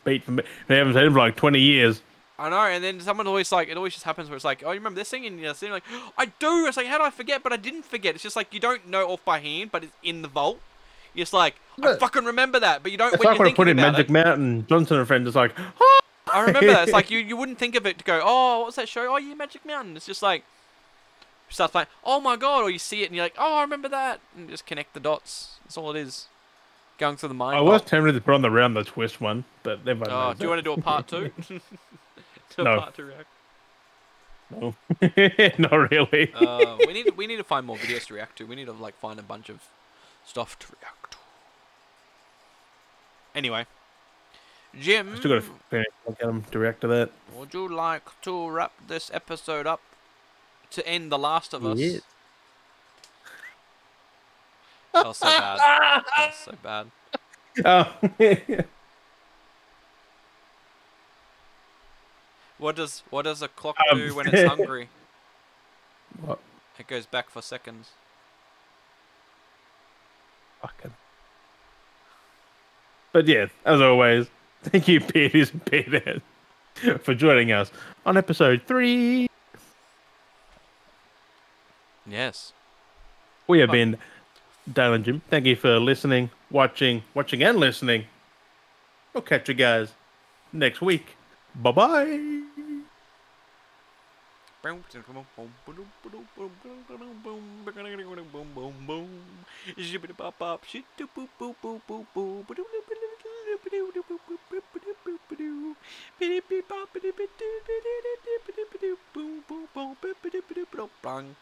beat for beat. They haven't seen it for like 20 years. I know, and then someone always like it always just happens where it's like, oh, you remember this thing, and you're sitting like, oh, I do. It's like, how do I forget? But I didn't forget. It's just like you don't know off by hand, but it's in the vault. You're just like, I fucking remember that, but you don't. It's When like you're when I put thinking in about Magic it, Mountain. Johnson and Friends is like, oh! I remember that. It's like you wouldn't think of it to go, oh, what was that show? Oh, yeah, Magic Mountain. It's just like you start playing, oh my god, or you see it and you're like, oh, I remember that, and just connect the dots. That's all it is. Going through the mind. I was vault. tempted to put on the round the twist one, but everyone Oh, knows do you want to do a part 2? Do a No. part 2 react. No, not really. We need to find more videos to react to. We need to like find a bunch of stuff to react to. Anyway, Jim, Still got to finish. I'll get them to react to that. would you like to wrap this episode up to end The Last of Us? Yeah. That was so bad. That was so bad. Oh, What does a clock do when it's hungry? what? It goes back for seconds. Fucking. But yeah, as always, thank you, Beardies and Beardhead, for joining us on episode 3. Yes. We have been Dale and Jim. Thank you for listening, watching, and listening. We'll catch you guys next week. Bye-bye. Bang.